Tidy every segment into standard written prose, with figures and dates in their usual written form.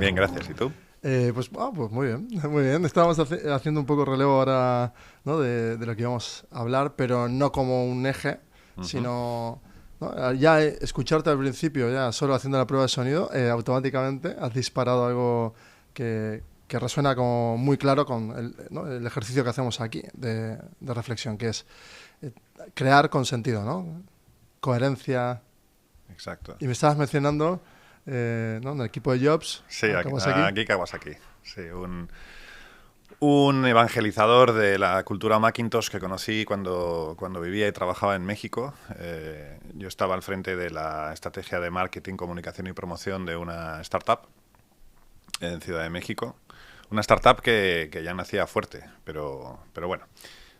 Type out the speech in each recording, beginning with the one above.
Bien, gracias. ¿Y tú? Pues muy bien, muy bien. Estábamos haciendo un poco relevo ahora, ¿no? de lo que íbamos a hablar, pero no como un eje, Ujú. sino ¿no? Ya escucharte al principio, ya solo haciendo la prueba de sonido, automáticamente has disparado algo que resuena como muy claro con ¿no? el ejercicio que hacemos aquí de reflexión, que es eh, crear con sentido, ¿no? Coherencia. Exacto. Y me estabas mencionando, ¿no? En el equipo de Jobs, Sí, ¿no? Kawasaki. aquí Kawasaki. Sí, un evangelizador de la cultura Macintosh que conocí cuando vivía y trabajaba en México. Yo estaba al frente de la estrategia de marketing, comunicación y promoción de una startup en Ciudad de México. Una startup que ya nacía fuerte, pero bueno,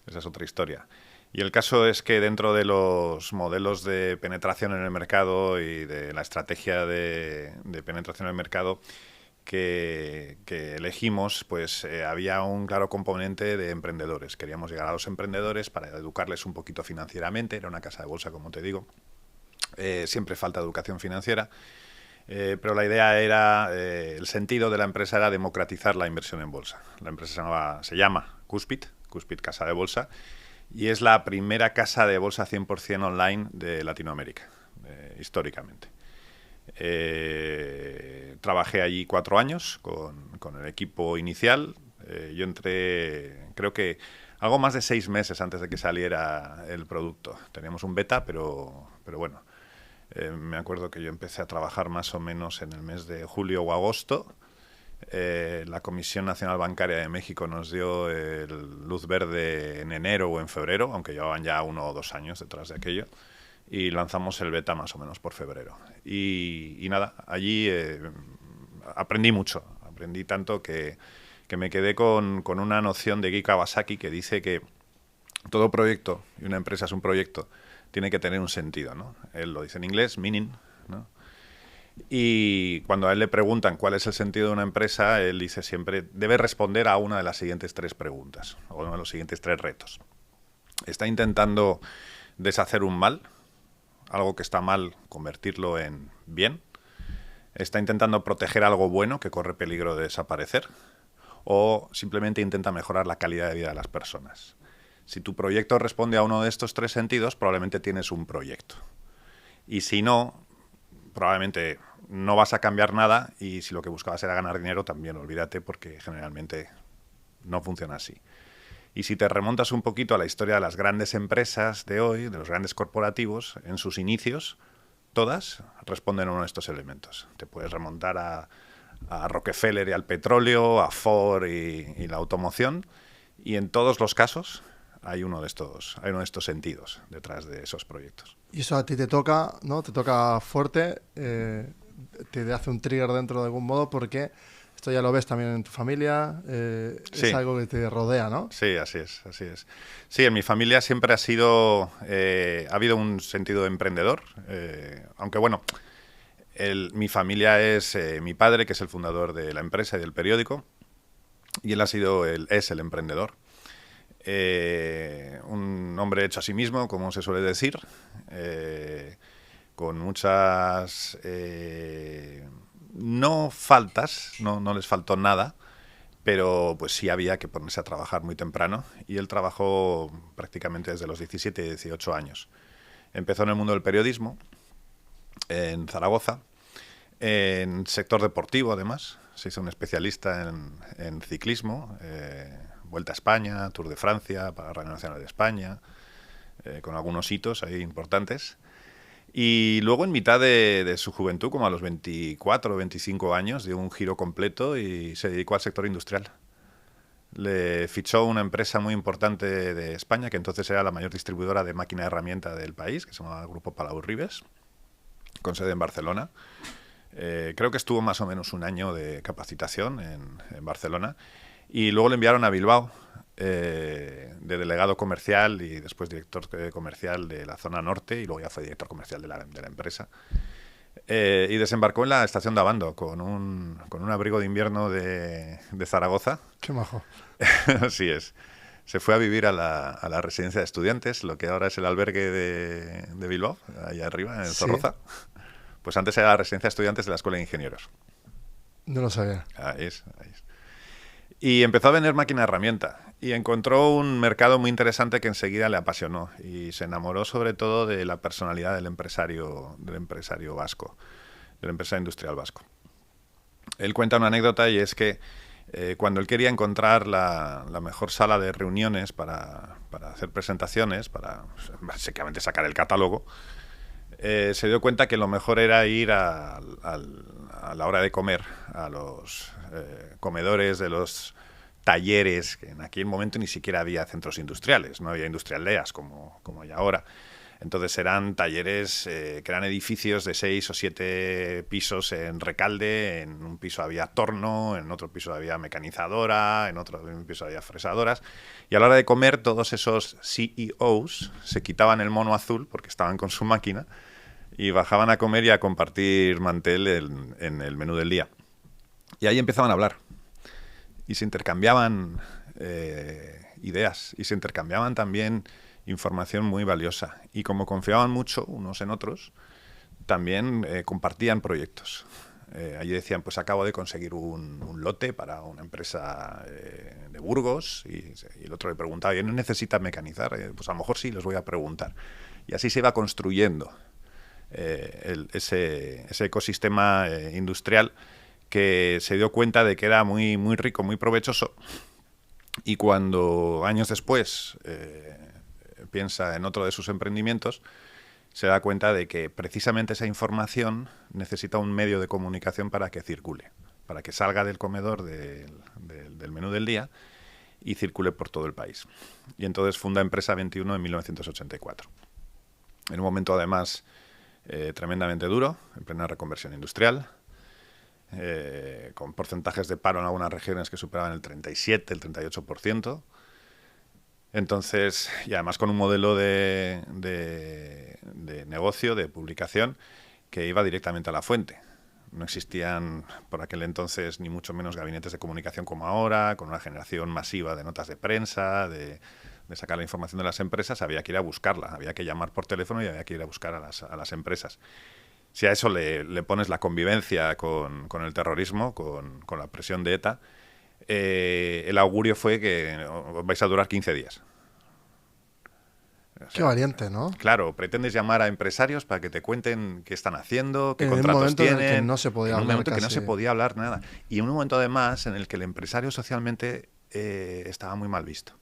esa es otra historia. Y el caso es que dentro de los modelos de penetración en el mercado y de la estrategia de penetración en el mercado que elegimos, pues había un claro componente de emprendedores. Queríamos llegar a los emprendedores para educarles un poquito financieramente. Era una casa de bolsa, como te digo. Siempre falta educación financiera. Pero la idea era, el sentido de la empresa era democratizar la inversión en bolsa. La empresa se llama Cuspid Casa de Bolsa, y es la primera casa de bolsa 100% online de Latinoamérica, históricamente. Trabajé allí 4 años con el equipo inicial. Yo entré, creo que algo más de 6 meses antes de que saliera el producto. Teníamos un beta, pero bueno. Me acuerdo que yo empecé a trabajar más o menos en el mes de julio o agosto. La Comisión Nacional Bancaria de México nos dio el luz verde en enero o en febrero, aunque llevaban ya 1 o 2 años detrás de aquello. Y lanzamos el beta más o menos por febrero. Y nada, allí aprendí mucho. Aprendí tanto que me quedé con una noción de Guy Kawasaki que dice que todo proyecto, y una empresa es un proyecto, tiene que tener un sentido, ¿no? Él lo dice en inglés, meaning, ¿no? Y cuando a él le preguntan cuál es el sentido de una empresa, él dice siempre, debe responder a una de las siguientes 3 preguntas, o uno de los siguientes 3 retos. ¿Está intentando deshacer un mal? Algo que está mal, convertirlo en bien. ¿Está intentando proteger algo bueno que corre peligro de desaparecer? ¿O simplemente intenta mejorar la calidad de vida de las personas? Si tu proyecto responde a uno de estos 3 sentidos, probablemente tienes un proyecto. Y si no, probablemente no vas a cambiar nada, y si lo que buscabas era ganar dinero, también olvídate, porque generalmente no funciona así. Y si te remontas un poquito a la historia de las grandes empresas de hoy, de los grandes corporativos, en sus inicios, todas responden a uno de estos elementos. Te puedes remontar a Rockefeller y al petróleo, a Ford y la automoción, y en todos los casos hay uno de estos sentidos detrás de esos proyectos. Y eso a ti te toca, ¿no? Te toca fuerte, te hace un trigger dentro de algún modo porque esto ya lo ves también en tu familia, es Sí, algo que te rodea, ¿no? sí, así es, así es. Sí, en mi familia siempre ha habido un sentido emprendedor, aunque bueno, mi familia es mi padre, que es el fundador de la empresa y del periódico, y él es el emprendedor. Un hombre hecho a sí mismo, como se suele decir, con muchas no faltas, no les faltó nada, pero pues sí había que ponerse a trabajar muy temprano, y él trabajó prácticamente desde los 17 y 18 años. Empezó en el mundo del periodismo, en Zaragoza, en sector deportivo además. Se hizo un especialista en ciclismo, Vuelta a España, Tour de Francia, para Radio Nacional de España, con algunos hitos ahí importantes. Y luego, en mitad de su juventud, como a los 24 o 25 años, dio un giro completo y se dedicó al sector industrial. Le fichó una empresa muy importante de España, que entonces era la mayor distribuidora de máquina de herramienta del país, que se llamaba el Grupo Palau Ribes, con sede en Barcelona. Creo que estuvo más o menos un año de capacitación en Barcelona, y luego le enviaron a Bilbao, de delegado comercial y después director comercial de la zona norte, y luego ya fue director comercial de la empresa. Y desembarcó en la estación de Abando con un abrigo de invierno de Zaragoza. Qué majo. Así es. Se fue a vivir a la residencia de estudiantes, lo que ahora es el albergue de Bilbao, allá arriba, en Sí. Zorroza. Pues antes era la residencia de estudiantes de la Escuela de Ingenieros. No lo sabía. Ahí es, ahí es. Y empezó a vender máquina herramienta y encontró un mercado muy interesante que enseguida le apasionó y se enamoró sobre todo de la personalidad del empresario vasco, del empresario industrial vasco. Él cuenta una anécdota y es que cuando él quería encontrar la mejor sala de reuniones para hacer presentaciones, para básicamente sacar el catálogo, se dio cuenta que lo mejor era ir a la hora de comer, a los comedores de los talleres, que en aquel momento ni siquiera había centros industriales, no había industrialdeas como hay ahora. Entonces eran talleres que eran edificios de 6 o 7 pisos en Recalde, en un piso había torno, en otro piso había mecanizadora, en otro piso había fresadoras. Y a la hora de comer todos esos CEOs se quitaban el mono azul porque estaban con su máquina y bajaban a comer y a compartir mantel en el menú del día. Y ahí empezaban a hablar y se intercambiaban ideas y se intercambiaban también información muy valiosa. Y como confiaban mucho unos en otros, también compartían proyectos. Allí decían, pues acabo de conseguir un lote para una empresa de Burgos y el otro le preguntaba, ¿y no necesita mecanizar? Pues a lo mejor sí, les voy a preguntar. Y así se iba construyendo ese ecosistema industrial que se dio cuenta de que era muy, muy rico, muy provechoso. Y cuando años después piensa en otro de sus emprendimientos, se da cuenta de que precisamente esa información necesita un medio de comunicación para que circule, para que salga del comedor del menú del día y circule por todo el país. Y entonces funda Empresa 21 en 1984. En un momento además tremendamente duro, en plena reconversión industrial, con porcentajes de paro en algunas regiones que superaban el 37, el 38%. Entonces, y además con un modelo de negocio, de publicación, que iba directamente a la fuente. No existían por aquel entonces ni mucho menos gabinetes de comunicación como ahora, con una generación masiva de notas de prensa, de sacar la información de las empresas. Había que ir a buscarla, había que llamar por teléfono y había que ir a buscar a las empresas. Si a eso le pones la convivencia con el terrorismo, con la presión de ETA, el augurio fue que vais a durar 15 días. O sea, qué valiente, ¿no? Claro, pretendes llamar a empresarios para que te cuenten qué están haciendo, qué contratos En un momento tienen. en el que no se podía en un hablar momento que no casi. se podía hablar nada. Y en un momento además en el que el empresario socialmente estaba muy mal visto.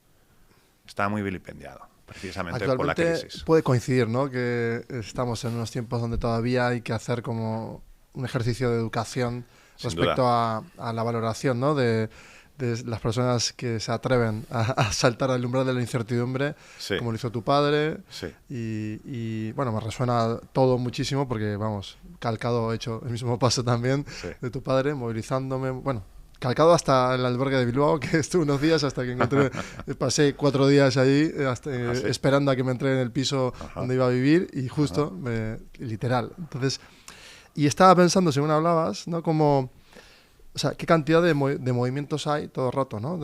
Estaba muy vilipendiado, precisamente por la Actualmente crisis. puede coincidir, ¿no? Que estamos en unos tiempos donde todavía hay que hacer como un ejercicio de educación Sin respecto duda. a la valoración, ¿no? De las personas que se atreven a saltar al umbral de la incertidumbre, Sí. como lo hizo tu padre. Sí. Y, bueno, me resuena todo muchísimo porque, vamos, calcado, he hecho el mismo paso también Sí. de tu padre, movilizándome, bueno, calcado hasta el albergue de Bilbao, que estuve unos días hasta que encontré, pasé 4 días allí ¿Sí? esperando a que me entré en el piso Ajá. donde iba a vivir y justo, literal. Entonces, y estaba pensando, según hablabas, ¿no? Como, o sea, qué cantidad de movimientos hay todo el rato, ¿no?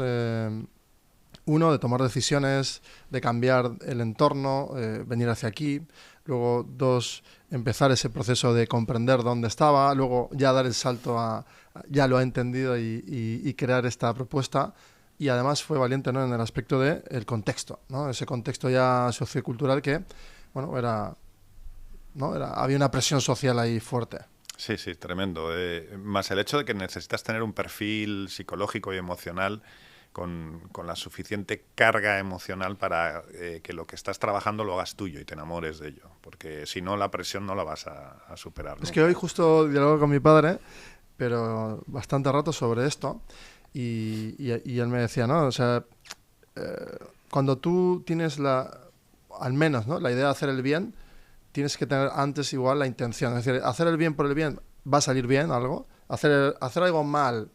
Uno, de tomar decisiones, de cambiar el entorno, venir hacia aquí. Luego, 2, empezar ese proceso de comprender dónde estaba. Luego, ya dar el salto ya lo ha entendido y crear esta propuesta. Y además fue valiente, ¿no? En el aspecto del contexto, ¿no? Ese contexto ya sociocultural que, bueno, había una presión social ahí fuerte. Sí, sí, tremendo. Más el hecho de que necesitas tener un perfil psicológico y emocional con la suficiente carga emocional para que lo que estás trabajando lo hagas tuyo y te enamores de ello. Porque si no, la presión no la vas a superar. Es que hoy justo dialogo con mi padre, pero bastante rato sobre esto, y él me decía, ¿no? O sea, cuando tú tienes al menos, ¿no? La idea de hacer el bien, tienes que tener antes igual la intención. Es decir, hacer el bien por el bien va a salir bien algo. Hacer algo mal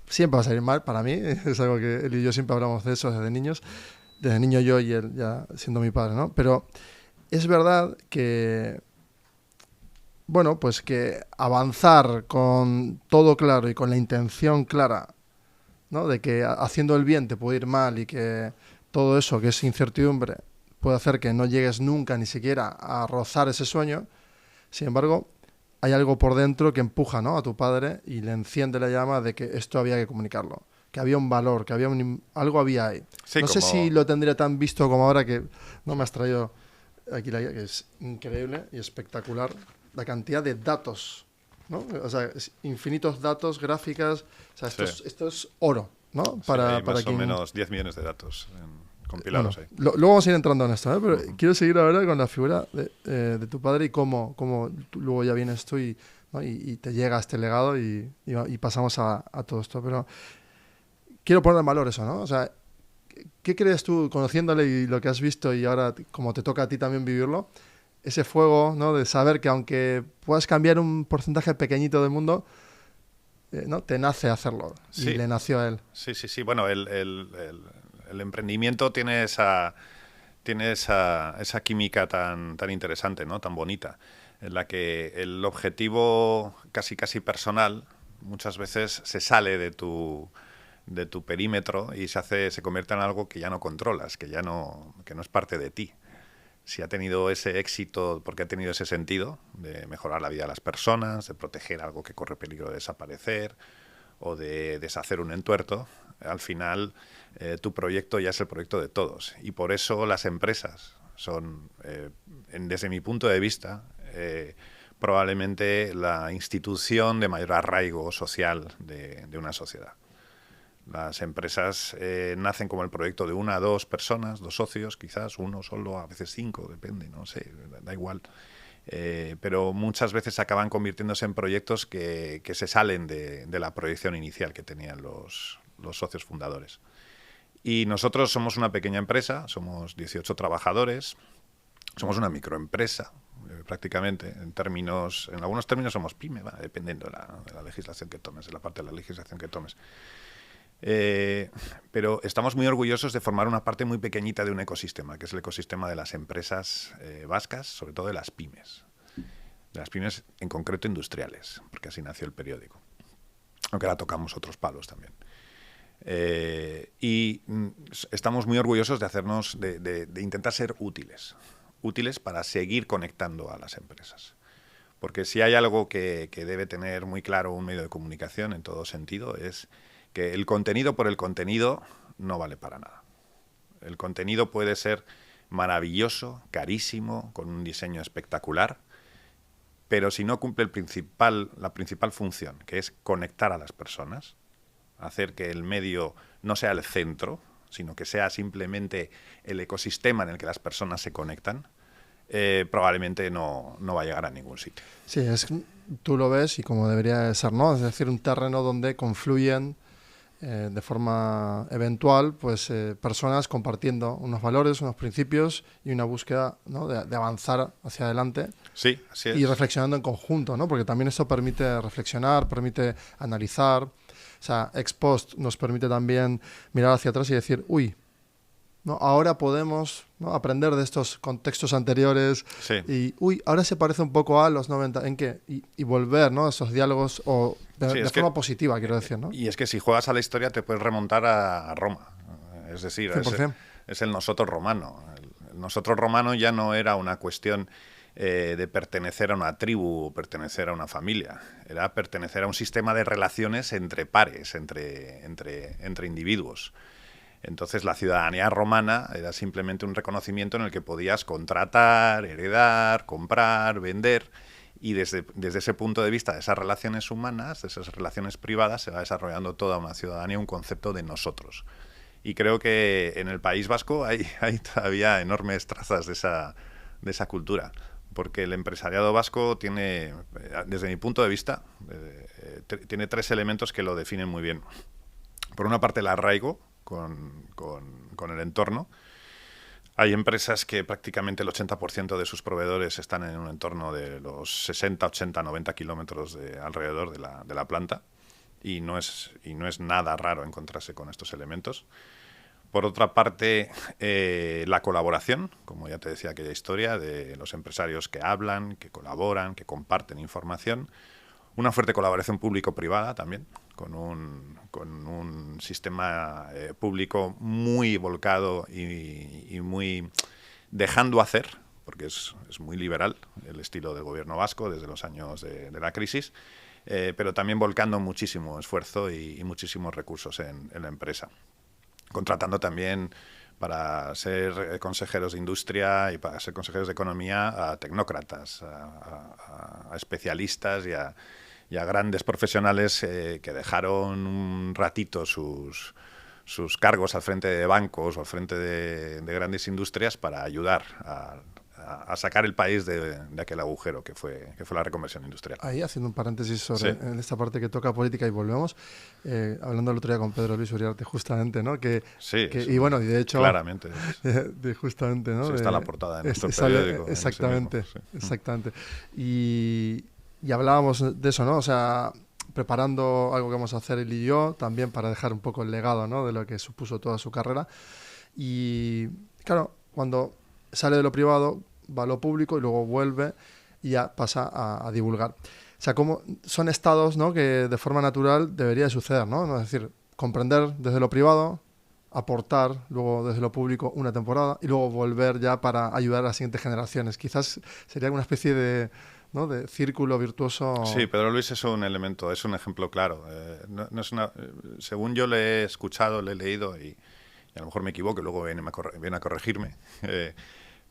siempre va a salir mal para mí. Es algo que él y yo siempre hablamos de eso desde niños. Desde niño yo y él ya siendo mi padre, ¿no? Pero es verdad que, bueno, pues que avanzar con todo claro y con la intención clara, ¿no? De que haciendo el bien te puede ir mal y que todo eso que es incertidumbre puede hacer que no llegues nunca ni siquiera a rozar ese sueño. Sin embargo, hay algo por dentro que empuja, ¿no?, a tu padre y le enciende la llama de que esto había que comunicarlo, que había un valor, que había algo había ahí. Sí, No sé como... si lo tendría tan visto como ahora, que no me has traído aquí la guía, que es increíble y espectacular la cantidad de datos, ¿no? O sea, infinitos datos, gráficas, o sea, Sí. esto es oro, ¿no? Sí, hay para más o quien... menos 10 millones de datos Bueno, compilados ahí. luego vamos a ir entrando en esto, ¿eh? Pero quiero seguir ahora con la figura de tu padre y cómo luego ya vienes tú y, ¿no?, y te llega este legado y pasamos a todo esto. Pero quiero poner en valor eso, ¿no? O sea, ¿qué crees tú, conociéndole y lo que has visto y ahora como te toca a ti también vivirlo, ese fuego, ¿no?, de saber que aunque puedas cambiar un porcentaje pequeñito del mundo, ¿no?, te nace hacerlo, y Sí, le nació a él? sí. Bueno, el emprendimiento tiene esa química tan interesante, ¿no? Tan bonita, en la que el objetivo casi personal muchas veces se sale de tu perímetro y se convierte en algo que ya no controlas, que no es parte de ti. Si ha tenido ese éxito porque ha tenido ese sentido de mejorar la vida de las personas, de proteger algo que corre peligro de desaparecer o de deshacer un entuerto, al final tu proyecto ya es el proyecto de todos. Y por eso las empresas son, desde mi punto de vista, probablemente la institución de mayor arraigo social de una sociedad. Las empresas nacen como el proyecto de 1 a 2 personas, 2 socios, quizás uno solo, a veces 5, depende, no sé, da igual. Pero muchas veces acaban convirtiéndose en proyectos que se salen de la proyección inicial que tenían los socios fundadores. Y nosotros somos una pequeña empresa, somos 18 trabajadores, somos una microempresa, prácticamente. En algunos términos somos pyme, dependiendo de la legislación que tomes, de la parte de la legislación que tomes. Pero estamos muy orgullosos de formar una parte muy pequeñita de un ecosistema, que es el ecosistema de las empresas vascas, sobre todo de las pymes en concreto industriales, porque así nació el periódico, aunque ahora tocamos otros palos también. Estamos muy orgullosos de hacernos, de intentar ser útiles para seguir conectando a las empresas. Porque si hay algo que debe tener muy claro un medio de comunicación en todo sentido, es que el contenido por el contenido no vale para nada. El contenido puede ser maravilloso, carísimo, con un diseño espectacular, pero si no cumple la principal función, que es conectar a las personas, hacer que el medio no sea el centro, sino que sea simplemente el ecosistema en el que las personas se conectan, probablemente no va a llegar a ningún sitio. Sí, tú lo ves y como debería de ser, ¿no? Es decir, un terreno donde confluyen de forma eventual, pues personas compartiendo unos valores, unos principios y una búsqueda, ¿no?, de avanzar hacia adelante. Sí, así es. Y reflexionando en conjunto, ¿no? Porque también esto permite reflexionar, permite analizar. O sea, ex post nos permite también mirar hacia atrás y decir, uy, ¿no?, ahora podemos, ¿no?, aprender de estos contextos anteriores. Sí. Y, uy, ahora se parece un poco a los 90. ¿En qué? Y volver, ¿no?, a esos diálogos de forma positiva, quiero decir, ¿no? Y es que si juegas a la historia te puedes remontar a Roma. Es decir, es el nosotros romano. El nosotros romano ya no era una cuestión de pertenecer a una tribu o pertenecer a una familia. Era pertenecer a un sistema de relaciones entre pares, entre individuos. Entonces la ciudadanía romana era simplemente un reconocimiento en el que podías contratar, heredar, comprar, vender, y desde ese punto de vista de esas relaciones humanas, de esas relaciones privadas, se va desarrollando toda una ciudadanía, un concepto de nosotros. Y creo que en el País Vasco hay todavía enormes trazas de esa cultura, porque el empresariado vasco tiene, desde mi punto de vista, tiene 3 elementos que lo definen muy bien. Por una parte, el arraigo con el entorno. Hay empresas que prácticamente el 80% de sus proveedores están en un entorno de los 60, 80, 90 kilómetros alrededor de la planta, y no es nada raro encontrarse con estos elementos. Por otra parte, la colaboración, como ya te decía aquella historia, de los empresarios que hablan, que colaboran, que comparten información. Una fuerte colaboración público-privada también, con un sistema público muy volcado y muy dejando hacer, porque es muy liberal el estilo del gobierno vasco desde los años de la crisis, pero también volcando muchísimo esfuerzo y muchísimos recursos en la empresa. Contratando también para ser consejeros de industria y para ser consejeros de economía a tecnócratas, a especialistas y a grandes profesionales que dejaron un ratito sus cargos al frente de bancos o al frente de grandes industrias para ayudar a sacar el país de aquel agujero que fue la reconversión industrial. Ahí, haciendo un paréntesis sobre Sí. en esta parte que toca política y volvemos, hablando el otro día con Pedro Luis Uriarte justamente, ¿no? Sí, Y bueno, y de hecho... claramente. justamente, ¿no? Sí, está en la portada de nuestro periódico. Exactamente, Sí. exactamente. Y hablábamos de eso, ¿no? O sea, preparando algo que vamos a hacer él y yo, también para dejar un poco el legado, ¿no? De lo que supuso toda su carrera. Y claro, cuando sale de lo privado, va a lo público y luego vuelve y ya pasa a divulgar. O sea, como son estados, ¿no? Que de forma natural debería de suceder, ¿no? Es decir, comprender desde lo privado, aportar luego desde lo público una temporada y luego volver ya para ayudar a las siguientes generaciones. Quizás sería una especie de, ¿no? de círculo virtuoso. Sí, Pedro Luis es un elemento, es un ejemplo claro. No es según yo le he escuchado, le he leído y a lo mejor me equivoco y luego viene a corregirme.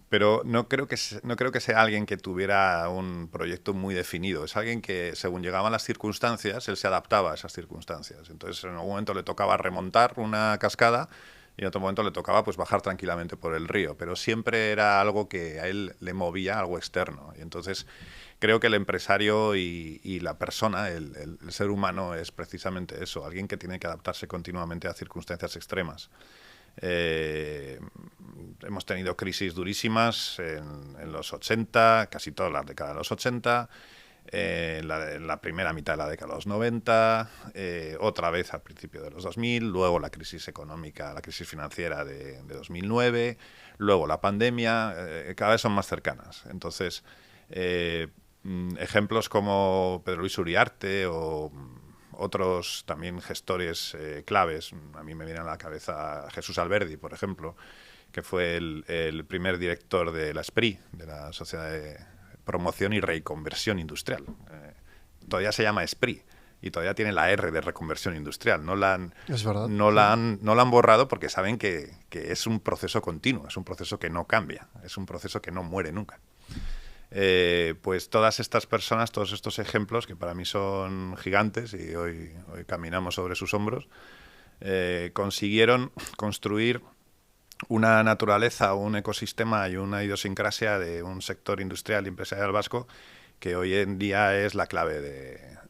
Pero no creo que sea alguien que tuviera un proyecto muy definido. Es alguien que, según llegaban las circunstancias, él se adaptaba a esas circunstancias. Entonces, en algún momento le tocaba remontar una cascada y en otro momento le tocaba pues bajar tranquilamente por el río. Pero siempre era algo que a él le movía, algo externo. Y entonces creo que el empresario y la persona, el ser humano, es precisamente eso. Alguien que tiene que adaptarse continuamente a circunstancias extremas. Hemos tenido crisis durísimas en los 80, casi toda la década de los 80, en la primera mitad de la década de los 90, otra vez al principio de los 2000, luego la crisis económica, la crisis financiera de 2009, luego la pandemia, cada vez son más cercanas. Entonces, ejemplos como Pedro Luis Uriarte o otros también gestores claves. A mí me viene a la cabeza Jesús Alberdi, por ejemplo, que fue el primer director de la SPRI, de la Sociedad de Promoción y Reconversión Industrial. Todavía se llama SPRI y todavía tiene la R de reconversión industrial. Es verdad. No la han borrado porque saben que es un proceso continuo, es un proceso que no cambia, es un proceso que no muere nunca. Pues todas estas personas, todos estos ejemplos que para mí son gigantes y hoy caminamos sobre sus hombros, consiguieron construir una naturaleza, un ecosistema y una idiosincrasia de un sector industrial y empresarial vasco que hoy en día es la clave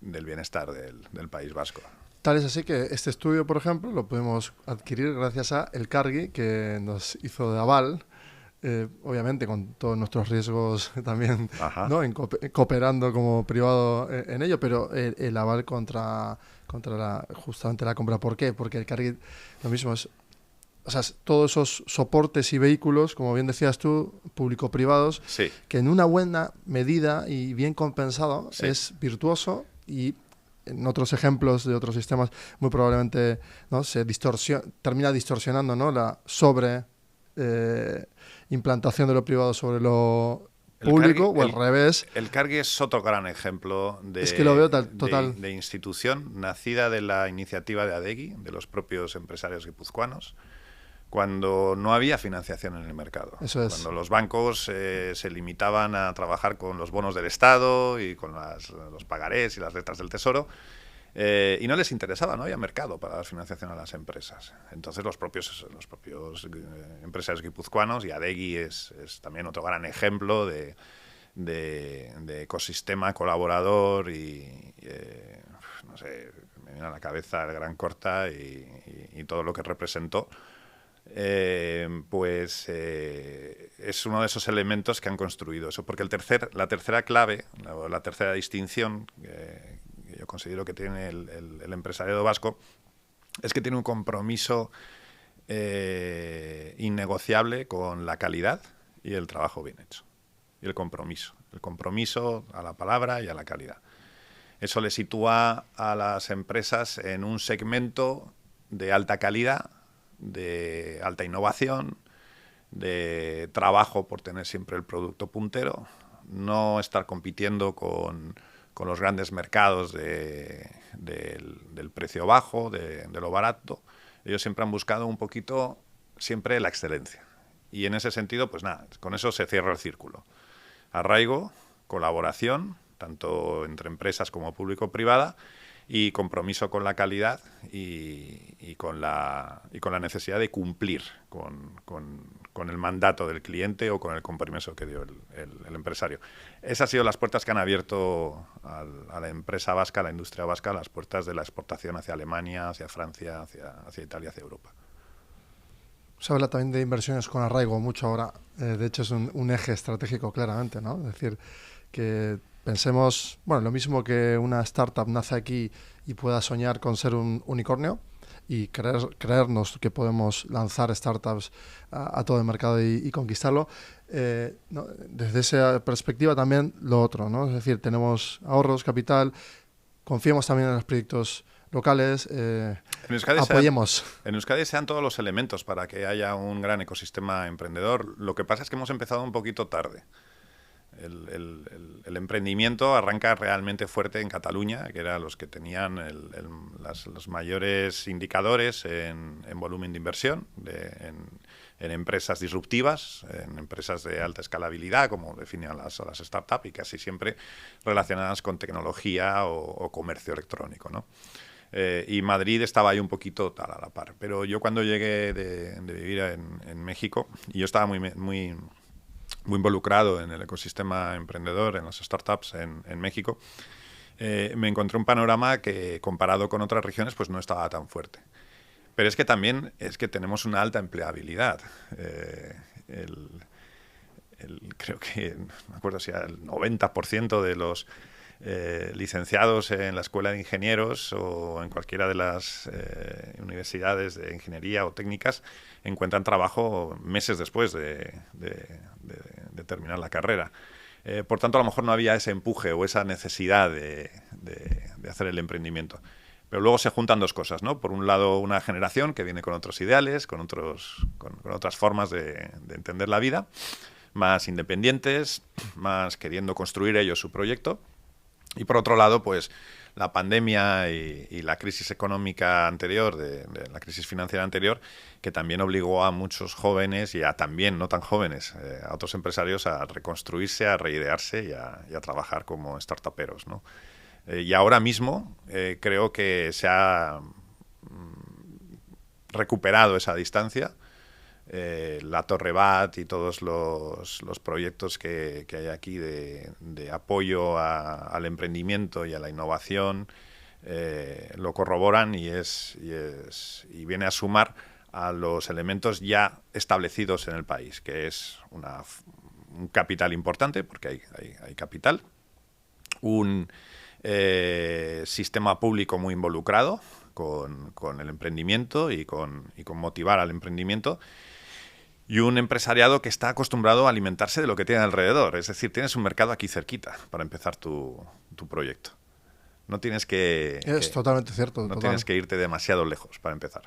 del bienestar del País Vasco. Tal es así que este estudio, por ejemplo, lo pudimos adquirir gracias a El Cargui, que nos hizo de aval. Obviamente con todos nuestros riesgos también, ¿no? Cooperando como privado en ello, pero el aval contra justamente la compra. ¿Por qué? Porque el Cargui lo mismo es, o sea, todos esos soportes y vehículos, como bien decías tú, público-privados, sí, que en una buena medida y bien compensado sí, es virtuoso, y en otros ejemplos de otros sistemas muy probablemente, ¿no? Termina distorsionando, ¿no? La implantación de lo privado sobre lo público, o al revés. El Cargui es otro gran ejemplo Es que lo veo total. de institución nacida de la iniciativa de Adegi, de los propios empresarios guipuzcoanos, cuando no había financiación en el mercado. Eso es. Cuando los bancos se limitaban a trabajar con los bonos del Estado y con los pagarés y las letras del Tesoro, y no les interesaba, no había mercado para la financiación a las empresas. Entonces los propios empresarios guipuzcoanos, y Adegi es también otro gran ejemplo de ecosistema colaborador y no sé, me viene a la cabeza el Gran Corta y todo lo que representó. Es uno de esos elementos que han construido eso, porque la tercera clave, la tercera distinción que yo considero que tiene el empresariado vasco, es que tiene un compromiso innegociable con la calidad y el trabajo bien hecho. Y el compromiso a la palabra y a la calidad. Eso le sitúa a las empresas en un segmento de alta calidad, de alta innovación, de trabajo por tener siempre el producto puntero, no estar compitiendo con los grandes mercados del precio bajo, de lo barato. Ellos siempre han buscado un poquito, siempre la excelencia. Y en ese sentido, pues nada, con eso se cierra el círculo. Arraigo, colaboración, tanto entre empresas como público-privada, y compromiso con la calidad y con la necesidad de cumplir con el mandato del cliente o con el compromiso que dio el empresario. Esas han sido las puertas que han abierto a la empresa vasca, a la industria vasca, las puertas de la exportación hacia Alemania, hacia Francia, hacia Italia, hacia Europa. Se habla también de inversiones con arraigo mucho ahora. De hecho, es un eje estratégico claramente, ¿no? Es decir, que pensemos, bueno, lo mismo que una startup nace aquí y pueda soñar con ser un unicornio y creernos que podemos lanzar startups a todo el mercado y conquistarlo. ¿No? Desde esa perspectiva también lo otro, ¿no? Es decir, tenemos ahorros, capital, confiemos también en los proyectos locales, apoyemos. En Euskadi se dan todos los elementos para que haya un gran ecosistema emprendedor. Lo que pasa es que hemos empezado un poquito tarde. El emprendimiento arranca realmente fuerte en Cataluña, que eran los que tenían los mayores indicadores en volumen de inversión, en empresas disruptivas, en empresas de alta escalabilidad, como definen las startups, y casi siempre relacionadas con tecnología o comercio electrónico, ¿no? Y Madrid estaba ahí un poquito a la par. Pero yo cuando llegué de vivir en México, y yo estaba muy involucrado en el ecosistema emprendedor, en las startups en México, me encontré un panorama que, comparado con otras regiones, pues no estaba tan fuerte. Pero es que también tenemos una alta empleabilidad. Creo que, no me acuerdo si era el 90% de los licenciados en la Escuela de Ingenieros o en cualquiera de las universidades de ingeniería o técnicas encuentran trabajo meses después de terminar la carrera. Por tanto, a lo mejor no había ese empuje o esa necesidad de hacer el emprendimiento. Pero luego se juntan dos cosas, ¿no? Por un lado, una generación que viene con otros ideales, con otras formas de entender la vida, más independientes, más queriendo construir ellos su proyecto. Y por otro lado, pues la pandemia y la crisis económica anterior, de la crisis financiera anterior, que también obligó a muchos jóvenes y a también no tan jóvenes, a otros empresarios a reconstruirse, a reidearse y a trabajar como startuperos, ¿no? Y ahora mismo creo que se ha recuperado esa distancia. La Torre Bat y todos los proyectos que hay aquí de apoyo al emprendimiento y a la innovación lo corroboran y viene a sumar a los elementos ya establecidos en el país, que es un capital importante, porque hay capital, un sistema público muy involucrado con el emprendimiento y con motivar al emprendimiento, y un empresariado que está acostumbrado a alimentarse de lo que tiene alrededor. Es decir, tienes un mercado aquí cerquita para empezar tu proyecto. No tienes que... Es totalmente cierto. No tienes que irte demasiado lejos para empezar.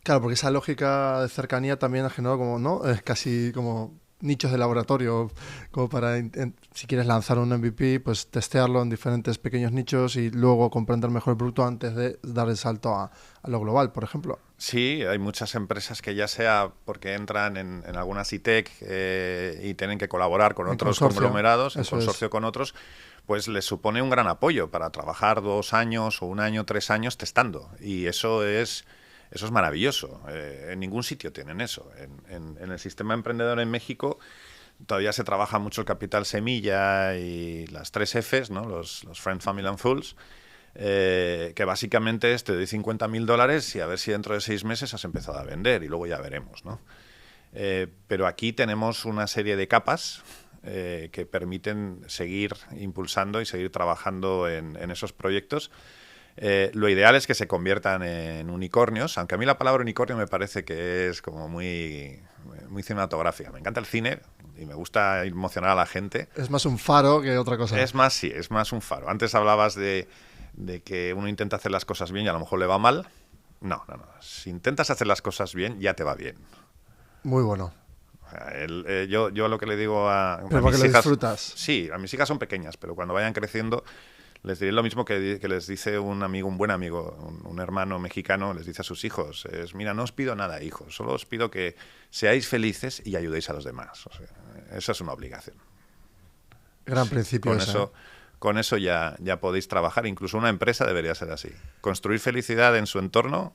Claro, porque esa lógica de cercanía también ha generado como, ¿no? Es casi como nichos de laboratorio, como para, si quieres lanzar un MVP, pues testearlo en diferentes pequeños nichos y luego comprender mejor el producto antes de dar el salto a lo global, por ejemplo. Sí, hay muchas empresas que ya sea porque entran en algunas ITEC y tienen que colaborar con otros conglomerados, en consorcio con otros, pues les supone un gran apoyo para trabajar 2 años o 1 año, 3 años testando. Y eso es maravilloso. En ningún sitio tienen eso. En el sistema emprendedor en México todavía se trabaja mucho el capital semilla y las 3 Fs, ¿no? Los Friends, Family and Fools, que básicamente es te doy $50,000 y a ver si dentro de 6 meses has empezado a vender y luego ya veremos, ¿no? Pero aquí tenemos una serie de capas que permiten seguir impulsando y seguir trabajando en esos proyectos. Lo ideal es que se conviertan en unicornios, aunque a mí la palabra unicornio me parece que es como muy cinematográfica. Me encanta el cine y me gusta emocionar a la gente. Es más un faro que otra cosa. Es más un faro. Antes hablabas de que uno intenta hacer las cosas bien y a lo mejor le va mal. No. Si intentas hacer las cosas bien, ya te va bien. Muy bueno. sea, yo lo que le digo Pero a porque mis lo hijas... disfrutas. Sí, a mis hijas son pequeñas, pero cuando vayan creciendo les diré lo mismo que les dice un amigo, un buen amigo, un hermano mexicano, les dice a sus hijos, mira, no os pido nada, hijos, solo os pido que seáis felices y ayudéis a los demás. O sea, esa es una obligación. Gran Sí, principio ese. con eso ya podéis trabajar. Incluso una empresa debería ser así. Construir felicidad en su entorno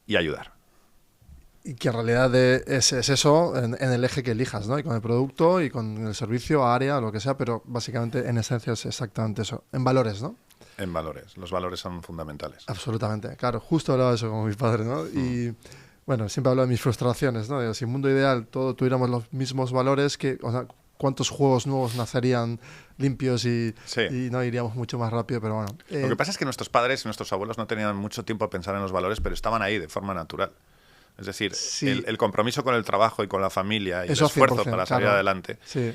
y ayudar. Y que en realidad es eso en el eje que elijas, ¿no? Y con el producto y con el servicio, área, lo que sea, pero básicamente en esencia es exactamente eso. En valores, ¿no? En valores. Los valores son fundamentales. Absolutamente. Claro, justo hablaba de eso con mis padres, ¿no? Y bueno, siempre hablo de mis frustraciones, ¿no? Digo, si en mundo ideal todos tuviéramos los mismos valores, o sea, ¿cuántos juegos nuevos nacerían limpios Sí. y no iríamos mucho más rápido? Pero bueno. Lo que pasa es que nuestros padres y nuestros abuelos no tenían mucho tiempo a pensar en los valores, pero estaban ahí de forma natural. Es decir, sí, el compromiso con el trabajo y con la familia y eso el esfuerzo 100%, para salir claro. adelante Sí.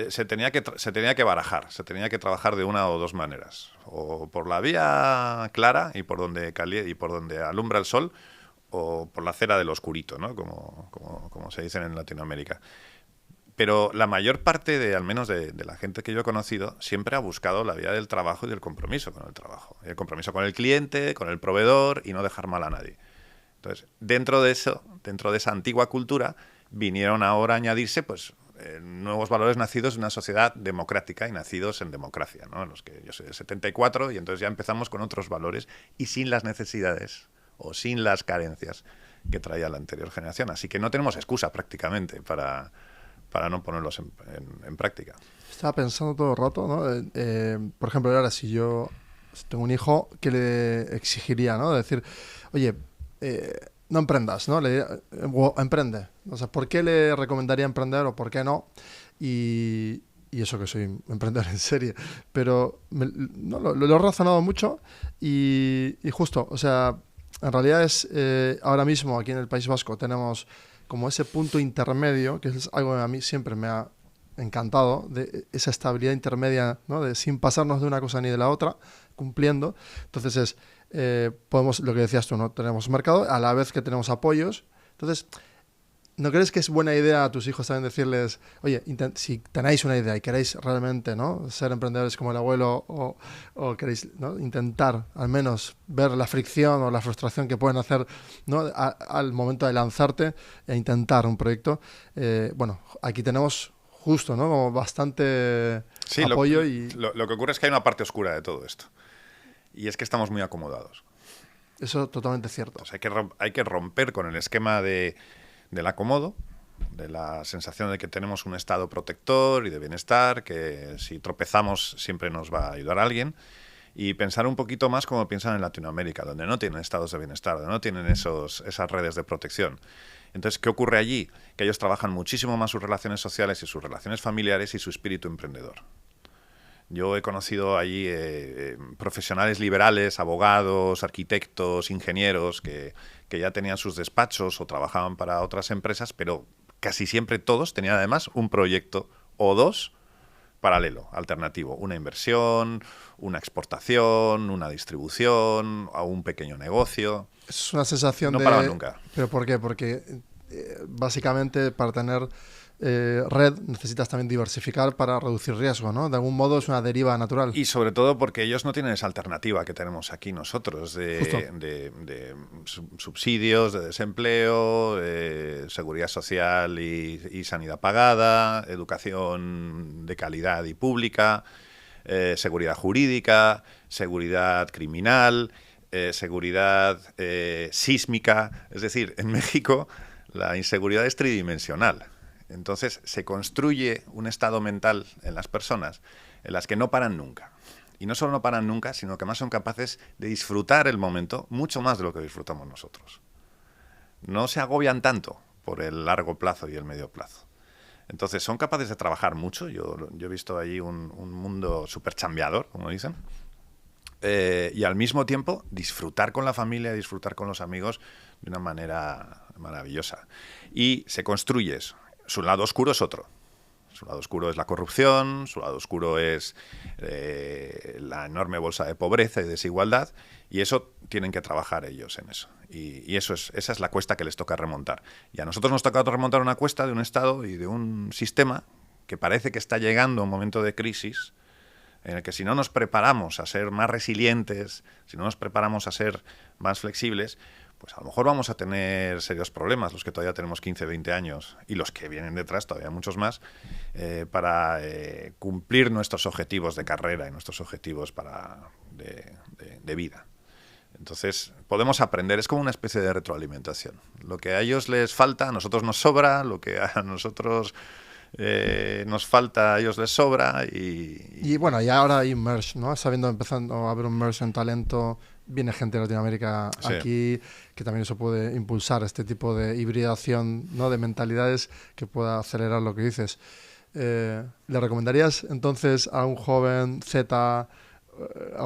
se tenía que barajar, se tenía que trabajar de una o dos maneras. O por la vía clara y por donde alumbra el sol, o por la acera del oscurito, ¿no? Como se dicen en Latinoamérica. Pero la mayor parte, al menos de la gente que yo he conocido, siempre ha buscado la vía del trabajo y del compromiso con el trabajo. El compromiso con el cliente, con el proveedor y no dejar mal a nadie. Entonces, dentro de esa antigua cultura, vinieron ahora a añadirse pues, nuevos valores nacidos de una sociedad democrática y nacidos en democracia, ¿no? Los que yo soy del 74 y entonces ya empezamos con otros valores y sin las necesidades o sin las carencias que traía la anterior generación. Así que no tenemos excusa prácticamente para no ponerlos en práctica. Estaba pensando todo el rato, ¿no? Por ejemplo, ahora si yo tengo un hijo, ¿qué le exigiría, ¿no? Decir, oye, no emprendas, ¿no? O emprende. O sea, ¿por qué le recomendaría emprender o por qué no? Y eso que soy emprendedor en serie. Pero no, lo he razonado mucho y justo, o sea, en realidad es ahora mismo aquí en el País Vasco tenemos como ese punto intermedio, que es algo que a mí siempre me ha encantado, de esa estabilidad intermedia, ¿no? De sin pasarnos de una cosa ni de la otra, cumpliendo. Entonces podemos, lo que decías tú, ¿no? Tenemos mercado, a la vez que tenemos apoyos. Entonces, ¿no crees que es buena idea a tus hijos también decirles, oye, si tenéis una idea y queréis realmente, ¿no? Ser emprendedores como el abuelo o queréis, ¿no? Intentar al menos ver la fricción o la frustración que pueden hacer, ¿no? Al momento de lanzarte e intentar un proyecto? Bueno, aquí tenemos justo, ¿no? Como bastante apoyo. Lo que ocurre es que hay una parte oscura de todo esto. Y es que estamos muy acomodados. Eso es totalmente cierto. Entonces hay que romper con el esquema del acomodo, de la sensación de que tenemos un estado protector y de bienestar, que si tropezamos siempre nos va a ayudar alguien, y pensar un poquito más como piensan en Latinoamérica, donde no tienen estados de bienestar, donde no tienen esas redes de protección. Entonces, ¿qué ocurre allí? Que ellos trabajan muchísimo más sus relaciones sociales y sus relaciones familiares y su espíritu emprendedor. Yo he conocido allí profesionales liberales, abogados, arquitectos, ingenieros que ya tenían sus despachos o trabajaban para otras empresas, pero casi siempre todos tenían además un proyecto o dos paralelo, alternativo. Una inversión, una exportación, una distribución, o un pequeño negocio. Es una sensación no paraban nunca. ¿Pero por qué? Porque básicamente para tener red necesitas también diversificar para reducir riesgo, ¿no? De algún modo es una deriva natural. Y sobre todo porque ellos no tienen esa alternativa que tenemos aquí nosotros de subsidios, de desempleo, de seguridad social y sanidad pagada, educación de calidad y pública, seguridad jurídica, seguridad criminal, seguridad sísmica. Es decir, en México la inseguridad es tridimensional. Entonces se construye un estado mental en las personas en las que no paran nunca. Y no solo no paran nunca, sino que más son capaces de disfrutar el momento mucho más de lo que disfrutamos nosotros. No se agobian tanto por el largo plazo y el medio plazo. Entonces son capaces de trabajar mucho. Yo he visto allí un mundo súper chambeador, como dicen. Y al mismo tiempo disfrutar con la familia, disfrutar con los amigos de una manera maravillosa. Y se construye eso. Su lado oscuro es otro. Su lado oscuro es la corrupción, su lado oscuro es la enorme bolsa de pobreza y desigualdad, y eso tienen que trabajar ellos en eso. Y esa es la cuesta que les toca remontar. Y a nosotros nos toca remontar una cuesta de un Estado y de un sistema que parece que está llegando a un momento de crisis en el que si no nos preparamos a ser más resilientes, si no nos preparamos a ser más flexibles, pues a lo mejor vamos a tener serios problemas, los que todavía tenemos 15, 20 años, y los que vienen detrás, todavía muchos más, para cumplir nuestros objetivos de carrera y nuestros objetivos de vida. Entonces, podemos aprender, es como una especie de retroalimentación. Lo que a ellos les falta, a nosotros nos sobra, lo que a nosotros nos falta, a ellos les sobra. Y bueno, y ahora hay merge, ¿no? Sabiendo, empezando a haber un merge en talento, viene gente de Latinoamérica aquí, que también eso puede impulsar este tipo de hibridación, ¿no? De mentalidades que pueda acelerar lo que dices. ¿Le recomendarías entonces a un joven Z...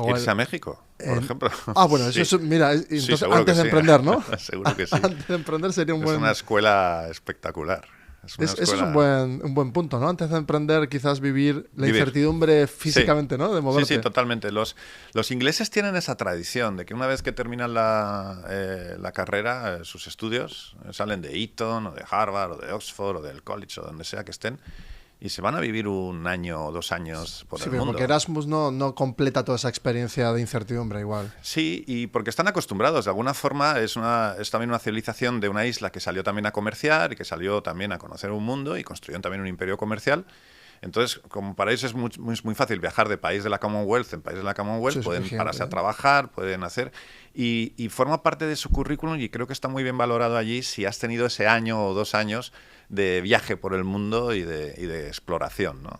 irse a México, por ejemplo? Bueno, sí. Eso, mira, entonces antes de emprender, ¿no? Seguro que sí. Antes de emprender sería un buen... Es una escuela espectacular. Eso es un buen punto, ¿no? Antes de emprender, quizás vivir la incertidumbre físicamente, ¿no? De moverte. Sí, totalmente. Los ingleses tienen esa tradición de que una vez que terminan la carrera, sus estudios, salen de Eton o de Harvard o de Oxford o del college o donde sea que estén, y se van a vivir 1 año o 2 años por el mundo. Sí, porque Erasmus no completa toda esa experiencia de incertidumbre igual. Sí, y porque están acostumbrados. De alguna forma es también una civilización de una isla que salió también a comerciar y que salió también a conocer un mundo y construyeron también un imperio comercial. Entonces, como para ellos es muy fácil viajar de país de la Commonwealth en país de la Commonwealth, pueden pararse a trabajar, pueden hacer... Y forma parte de su currículum y creo que está muy bien valorado allí si has tenido ese 1 o 2 años de viaje por el mundo y de exploración, ¿no?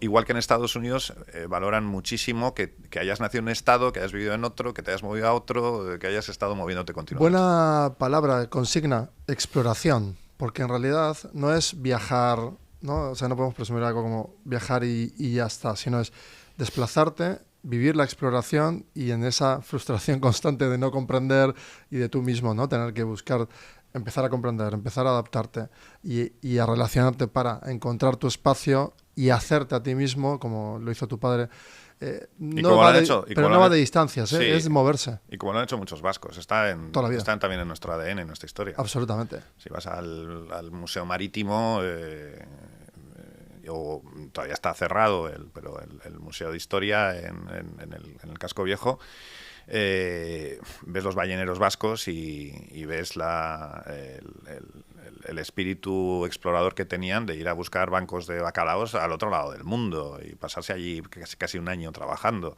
Igual que en Estados Unidos valoran muchísimo que hayas nacido en un estado, que hayas vivido en otro, que te hayas movido a otro, que hayas estado moviéndote continuamente. Buena palabra, consigna, exploración, porque en realidad no es viajar, ¿no? O sea, no podemos presumir algo como viajar y ya está, sino es desplazarte, vivir la exploración y en esa frustración constante de no comprender y de tú mismo, ¿no? Tener que buscar, empezar a comprender, empezar a adaptarte y a relacionarte para encontrar tu espacio y hacerte a ti mismo, como lo hizo tu padre. No va de distancias, sí, es moverse. Y como lo han hecho muchos vascos, están también en nuestro ADN, en nuestra historia. Absolutamente. Si vas al Museo Marítimo, todavía está cerrado, pero el Museo de Historia en el Casco Viejo, ves los balleneros vascos y ves el espíritu explorador que tenían de ir a buscar bancos de bacalaos al otro lado del mundo y pasarse allí casi 1 año trabajando.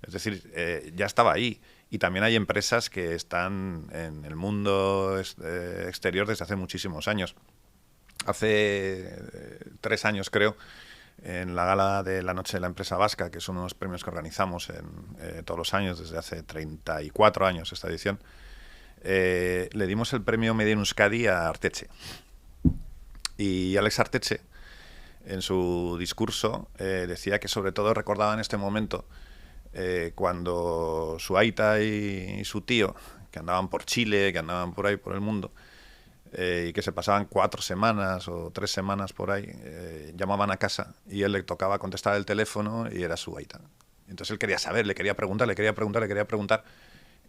Es decir, ya estaba ahí. Y también hay empresas que están en el mundo exterior desde hace muchísimos años. Hace 3 años, creo, en la gala de la Noche de la Empresa Vasca, que son unos premios que organizamos todos los años, desde hace 34 años esta edición, le dimos el premio Media en Euskadi a Arteche. Y Alex Arteche, en su discurso, decía que sobre todo recordaba en este momento cuando su aita y su tío, que andaban por Chile, que andaban por ahí, por el mundo, y que se pasaban 4 semanas o 3 semanas por ahí, llamaban a casa y él le tocaba contestar el teléfono y era su aita. Entonces él quería saber, le quería preguntar,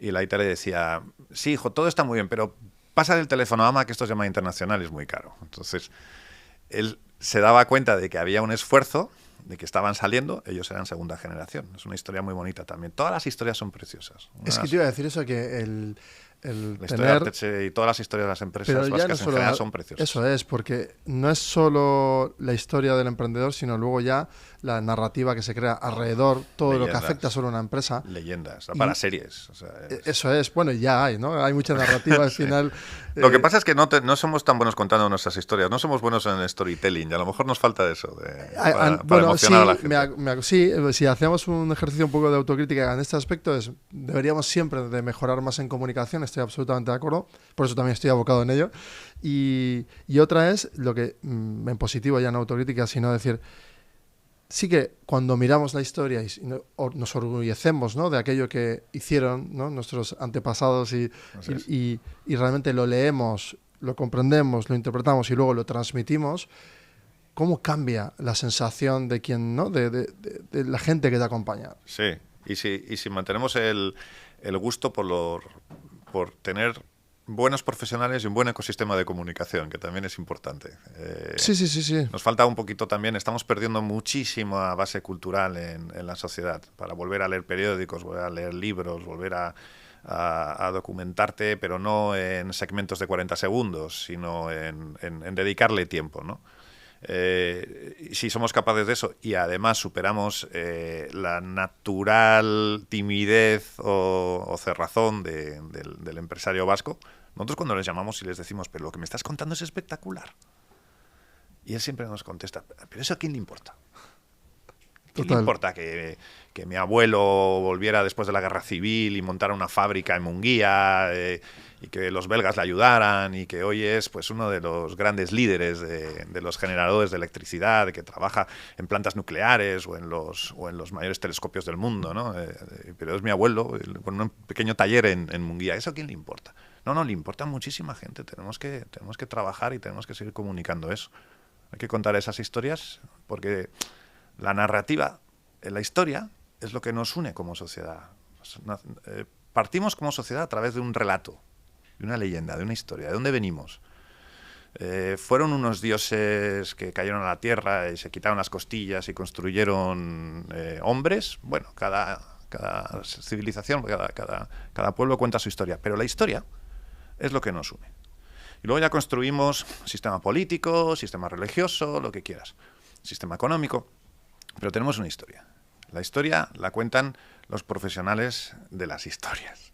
y la aita le decía, sí, hijo, todo está muy bien, pero pasa el teléfono, ama, que esto es llamada internacional y es muy caro. Entonces él se daba cuenta de que había un esfuerzo, de que estaban saliendo, ellos eran segunda generación. Es una historia muy bonita también. Todas las historias son preciosas. Es que te iba a decir eso, que la historia de Arteche y todas las historias de las empresas vascas en general son preciosas. Eso es, porque no es solo la historia del emprendedor, sino luego ya la narrativa que se crea alrededor, todo lo que afecta solo a una empresa. Leyendas, para series. O sea, eso es, bueno, ya hay, ¿no? Hay mucha narrativa al final. Lo que pasa es que no somos tan buenos contando nuestras historias, no somos buenos en el storytelling, y a lo mejor nos falta eso, para emocionar a la gente. Sí, si hacemos un ejercicio un poco de autocrítica en este aspecto, deberíamos siempre de mejorar más en comunicación, estoy absolutamente de acuerdo, por eso también estoy abocado en ello. Y otra es lo que, en positivo ya no autocrítica, sino decir, sí que cuando miramos la historia y nos orgullecemos, ¿no?, de aquello que hicieron, ¿no?, nuestros antepasados y realmente lo leemos, lo comprendemos, lo interpretamos y luego lo transmitimos, ¿cómo cambia la sensación de quien, ¿no?, de la gente que te acompaña? Sí, y si mantenemos el gusto por tener buenos profesionales y un buen ecosistema de comunicación, que también es importante. Sí, sí, sí, sí. Nos falta un poquito también, estamos perdiendo muchísima base cultural en la sociedad para volver a leer periódicos, volver a leer libros, volver a documentarte, pero no en segmentos de 40 segundos, sino en dedicarle tiempo, ¿no? Si somos capaces de eso y además superamos la natural timidez o cerrazón del empresario vasco, nosotros cuando les llamamos y les decimos, pero lo que me estás contando es espectacular, y él siempre nos contesta, pero ¿eso a quién le importa? ¿Qué le importa que mi abuelo volviera después de la guerra civil y montara una fábrica en Munguía, y que los belgas le ayudaran, y que hoy es pues uno de los grandes líderes de los generadores de electricidad, que trabaja en plantas nucleares o en los mayores telescopios del mundo, ¿no? Pero es mi abuelo con un pequeño taller en Munguía. ¿Eso a quién le importa? No, le importa a muchísima gente. Tenemos que trabajar y tenemos que seguir comunicando eso. Hay que contar esas historias porque la narrativa, la historia, es lo que nos une como sociedad. Partimos como sociedad a través de un relato, de una leyenda, de una historia. ¿De dónde venimos? ¿Fueron unos dioses que cayeron a la tierra y se quitaron las costillas y construyeron hombres? Bueno, cada civilización, cada pueblo cuenta su historia. Pero la historia es lo que nos une. Y luego ya construimos sistema político, sistema religioso, lo que quieras, sistema económico. Pero tenemos una historia. La historia la cuentan los profesionales de las historias.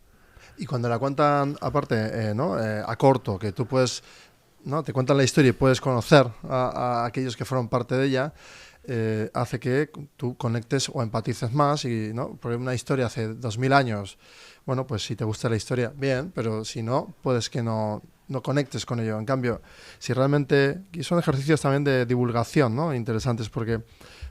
Y cuando la cuentan, aparte, a corto, que tú puedes, ¿no? Te cuentan la historia y puedes conocer a aquellos que fueron parte de ella, hace que tú conectes o empatices más. Y, ¿no? Porque una historia hace 2000 años, bueno, pues si te gusta la historia, bien, pero si no, puedes que no conectes con ello. En cambio, si realmente... Y son ejercicios también de divulgación, ¿no? Interesantes porque...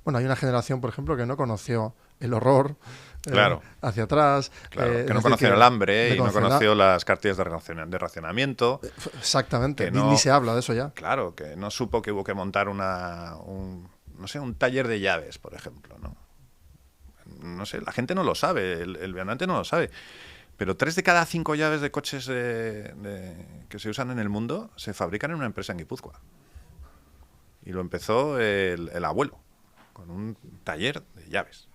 Bueno, hay una generación, por ejemplo, que no conoció el horror claro. Hacia atrás. Claro, que no conoció el hambre y no conoció las cartillas de racionamiento. Exactamente, ni se habla de eso ya. Claro, que no supo que hubo que montar un taller de llaves, por ejemplo, ¿no? No sé, la gente no lo sabe, el viandante no lo sabe. Pero 3 de cada 5 llaves de coches que se usan en el mundo se fabrican en una empresa en Guipúzcoa. Y lo empezó el abuelo, con un taller de llaves.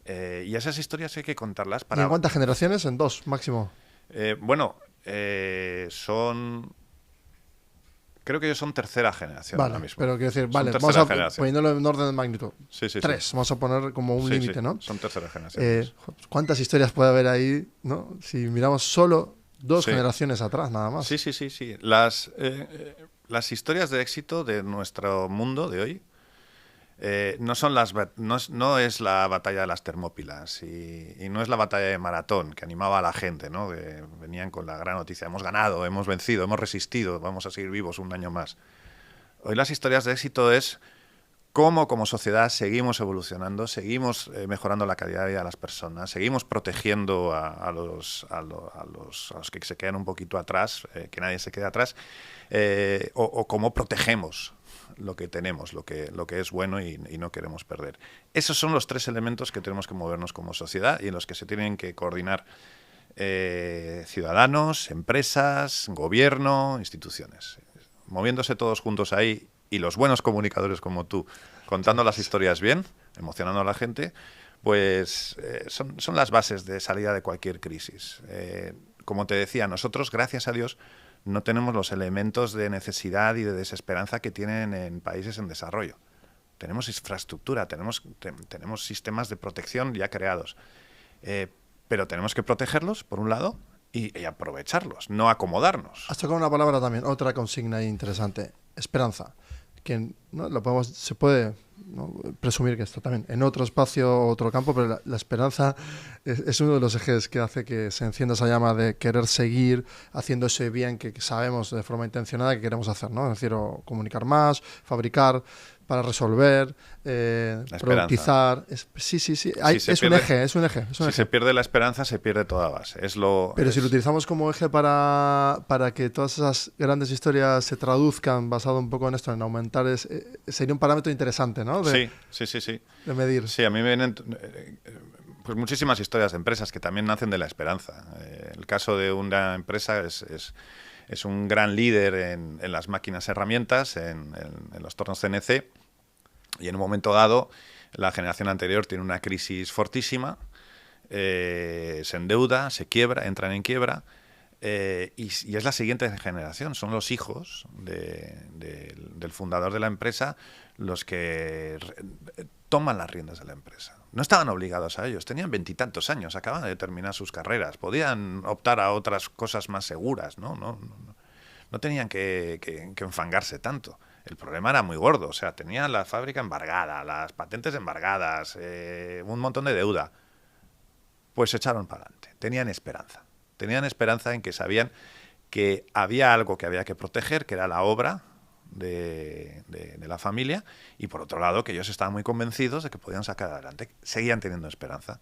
Y esas historias hay que contarlas para... ¿Y en cuántas generaciones? En 2, máximo. Son... Creo que ellos son tercera generación ahora mismo. Pero quiero decir, vale, vamos a poniéndolo en orden de magnitud. Sí, 3, vamos a poner como un límite, ¿no? Son tercera generación. ¿Cuántas historias puede haber ahí, no? Si miramos solo 2 generaciones atrás, nada más. Sí. Las historias de éxito de nuestro mundo de hoy no es la batalla de las Termópilas y no es la batalla de Maratón que animaba a la gente, ¿no? Que venían con la gran noticia: hemos ganado, hemos vencido, hemos resistido, vamos a seguir vivos un año más. Hoy las historias de éxito es cómo como sociedad seguimos evolucionando, seguimos mejorando la calidad de vida de las personas, seguimos protegiendo a los que se quedan un poquito atrás, que nadie se quede atrás, o cómo protegemos lo que tenemos, lo que es bueno y no queremos perder. Esos son los 3 elementos que tenemos que movernos como sociedad y en los que se tienen que coordinar ciudadanos, empresas, gobierno, instituciones. Moviéndose todos juntos ahí, y los buenos comunicadores como tú, contando las historias bien, emocionando a la gente, pues son las bases de salida de cualquier crisis. Como te decía, nosotros, gracias a Dios, no tenemos los elementos de necesidad y de desesperanza que tienen en países en desarrollo. Tenemos infraestructura, tenemos sistemas de protección ya creados. Pero tenemos que protegerlos, por un lado, y aprovecharlos, no acomodarnos. Has tocado una palabra también, otra consigna interesante: esperanza. Que ¿no? Se puede, ¿no?, presumir que está también en otro espacio, otro campo, pero la esperanza es uno de los ejes que hace que se encienda esa llama de querer seguir haciendo ese bien que sabemos de forma intencionada que queremos hacer, ¿no? Es decir, comunicar más, fabricar para resolver, productizar. Sí. Es un eje. Si se pierde la esperanza, se pierde toda base. Si lo utilizamos como eje para que todas esas grandes historias se traduzcan, basado un poco en esto, en aumentar, sería un parámetro interesante, ¿no? Sí. De medir. Sí, a mí me vienen... Pues muchísimas historias de empresas que también nacen de la esperanza. El caso de una empresa es un gran líder en las máquinas herramientas, en los tornos CNC, y en un momento dado la generación anterior tiene una crisis fortísima, se endeuda, se quiebra, entran en quiebra, y es la siguiente generación, son los hijos del fundador de la empresa los que toman las riendas de la empresa. No estaban obligados a ellos, tenían 20 y tantos años, acaban de terminar sus carreras, podían optar a otras cosas más seguras, no tenían que enfangarse tanto. El problema era muy gordo, o sea, tenían la fábrica embargada, las patentes embargadas, un montón de deuda. Pues se echaron para adelante, tenían esperanza en que sabían que había algo que había que proteger, que era la obra de la familia, y por otro lado que ellos estaban muy convencidos de que podían sacar adelante, seguían teniendo esperanza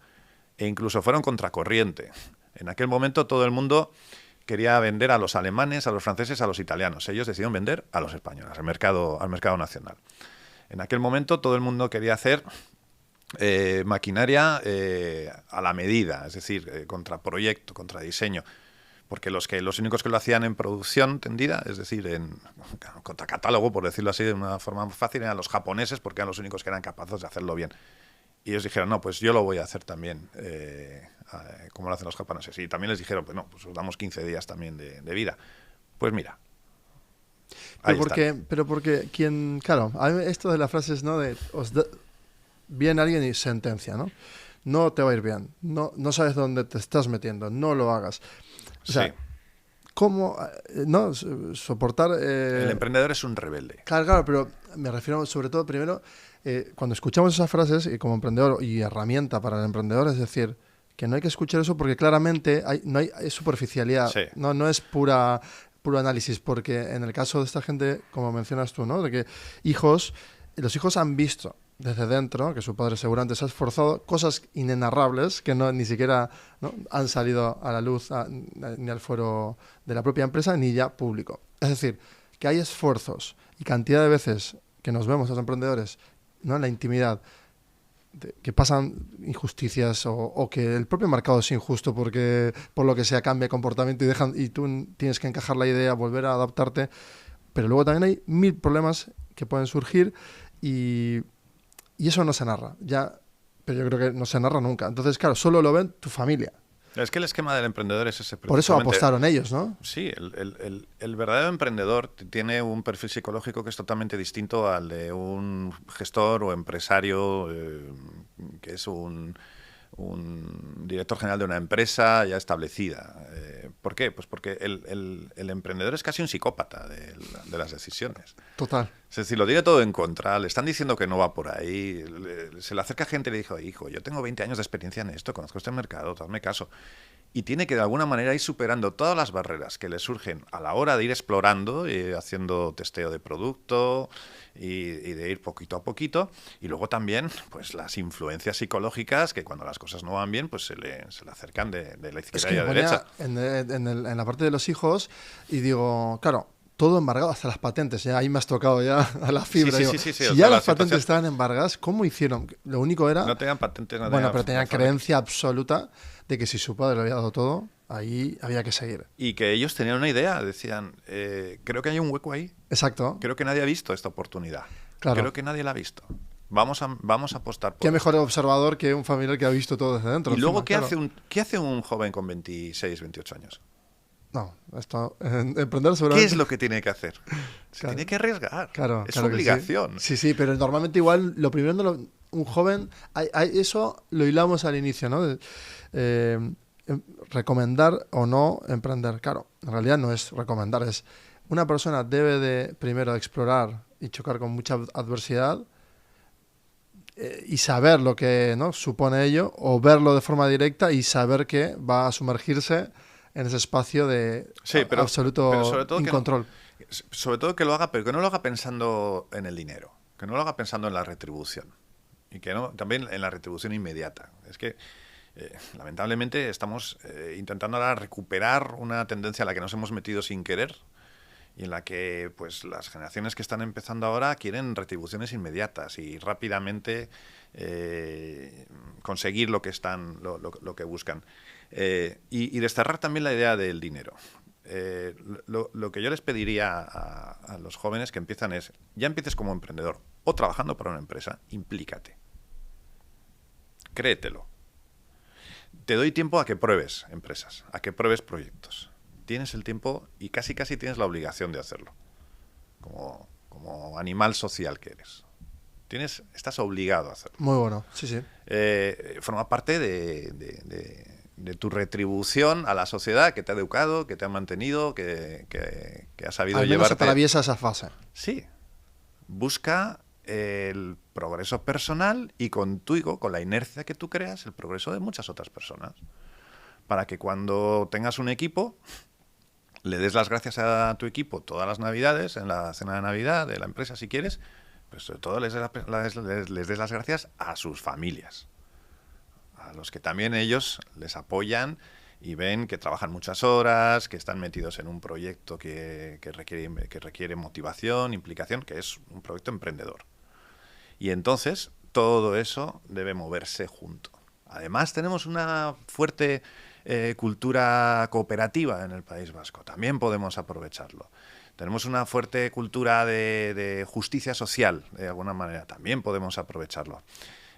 e incluso fueron contracorriente. En aquel momento todo el mundo quería vender a los alemanes, a los franceses, a los italianos. Ellos decidieron vender a los españoles, al mercado nacional. En aquel momento todo el mundo quería hacer maquinaria a la medida, es decir, contra proyecto, contra diseño. Porque los únicos que lo hacían en producción tendida, es decir, en contracatálogo, por decirlo así de una forma fácil, eran los japoneses, porque eran los únicos que eran capaces de hacerlo bien. Y ellos dijeron, no, pues yo lo voy a hacer también, como lo hacen los japoneses. Y también les dijeron, pues no, pues os damos 15 días también de vida. Pues mira. Pero porque quien, claro, esto de las frases, ¿no? Viene alguien y sentencia, ¿no? No te va a ir bien, no sabes dónde te estás metiendo, no lo hagas. O sea, sí. ¿Cómo no soportar? El emprendedor es un rebelde. Claro, pero me refiero sobre todo primero, cuando escuchamos esas frases y como emprendedor y herramienta para el emprendedor, es decir, que no hay que escuchar eso porque claramente es superficialidad, sí. no es puro análisis, porque en el caso de esta gente, como mencionas tú, ¿no? De que los hijos han visto desde dentro, que su padre seguramente se ha esforzado, cosas inenarrables que ni siquiera, ¿no? Han salido a la luz ni al fuero de la propia empresa ni ya público. Es decir, que hay esfuerzos y cantidad de veces que nos vemos los emprendedores, ¿no? En la intimidad, que pasan injusticias o que el propio mercado es injusto porque por lo que sea cambia comportamiento y tú tienes que encajar la idea, volver a adaptarte, pero luego también hay 1000 problemas que pueden surgir y eso no se narra, pero yo creo que no se narra nunca. Entonces, claro, solo lo ven tu familia. Es que el esquema del emprendedor es ese. Por eso apostaron ellos, ¿no? Sí, el verdadero emprendedor tiene un perfil psicológico que es totalmente distinto al de un gestor o empresario que es un director general de una empresa ya establecida. ¿Por qué? Pues porque el emprendedor es casi un psicópata de las decisiones. Total. Es decir, lo tiene todo en contra, le están diciendo que no va por ahí, se le acerca gente y le dice, hijo, yo tengo 20 años de experiencia en esto, conozco este mercado, hazme caso. Y tiene que de alguna manera ir superando todas las barreras que le surgen a la hora de ir explorando, haciendo testeo de producto y de ir poquito a poquito. Y luego también pues las influencias psicológicas que cuando las cosas no van bien pues se le acercan de la izquierda y a la derecha. En la parte de los hijos y digo, claro, todo embargado, hasta las patentes. Ahí me has tocado ya a la fibra. Sí, si ya las patentes estaban embargadas, ¿cómo hicieron? Lo único era... No tenían patentes. Pero tenían creencia absoluta de que si su padre le había dado todo, ahí había que seguir. Y que ellos tenían una idea, decían, creo que hay un hueco ahí. Exacto. Creo que nadie ha visto esta oportunidad. Claro. Creo que nadie la ha visto. Vamos a apostar por Qué mejor observador que un familiar que ha visto todo desde dentro. Y luego, ¿qué hace un joven con 26, 28 años? No, emprender seguramente... ¿Qué es lo que tiene que hacer? Se tiene que arriesgar. Es su obligación. Sí, pero normalmente igual lo primero un joven, eso lo hilamos al inicio, ¿no? Recomendar o no emprender. Claro, en realidad no es recomendar, es una persona debe de primero explorar y chocar con mucha adversidad y saber lo que, ¿no?, supone ello, o verlo de forma directa y saber que va a sumergirse en ese espacio de absoluto incontrol. Sobre todo que lo haga, pero que no lo haga pensando en el dinero, que no lo haga pensando en la retribución y que no también en la retribución inmediata. Es que lamentablemente estamos intentando ahora recuperar una tendencia a la que nos hemos metido sin querer y en la que pues las generaciones que están empezando ahora quieren retribuciones inmediatas y rápidamente conseguir lo que lo que buscan. Y desterrar también la idea del dinero. Lo que yo les pediría a los jóvenes que empiezan es, ya empieces como emprendedor o trabajando para una empresa, implícate. Créetelo. Te doy tiempo a que pruebes empresas, a que pruebes proyectos. Tienes el tiempo y casi tienes la obligación de hacerlo. Como animal social que eres. Estás obligado a hacerlo. Muy bueno, sí, sí. Forma parte de tu retribución a la sociedad que te ha educado, que te ha mantenido, que ha sabido Al menos llevarte. atraviesa esa fase. Sí. Busca el progreso personal y contigo, con la inercia que tú creas, el progreso de muchas otras personas. Para que cuando tengas un equipo, le des las gracias a tu equipo todas las navidades, en la cena de Navidad de la empresa si quieres, pero sobre todo les des las gracias a sus familias, a los que también ellos les apoyan y ven que trabajan muchas horas, que están metidos en un proyecto que requiere motivación, implicación, que es un proyecto emprendedor. Y entonces todo eso debe moverse junto. Además tenemos una fuerte cultura cooperativa en el País Vasco. También podemos aprovecharlo. Tenemos una fuerte cultura de justicia social, de alguna manera. También podemos aprovecharlo.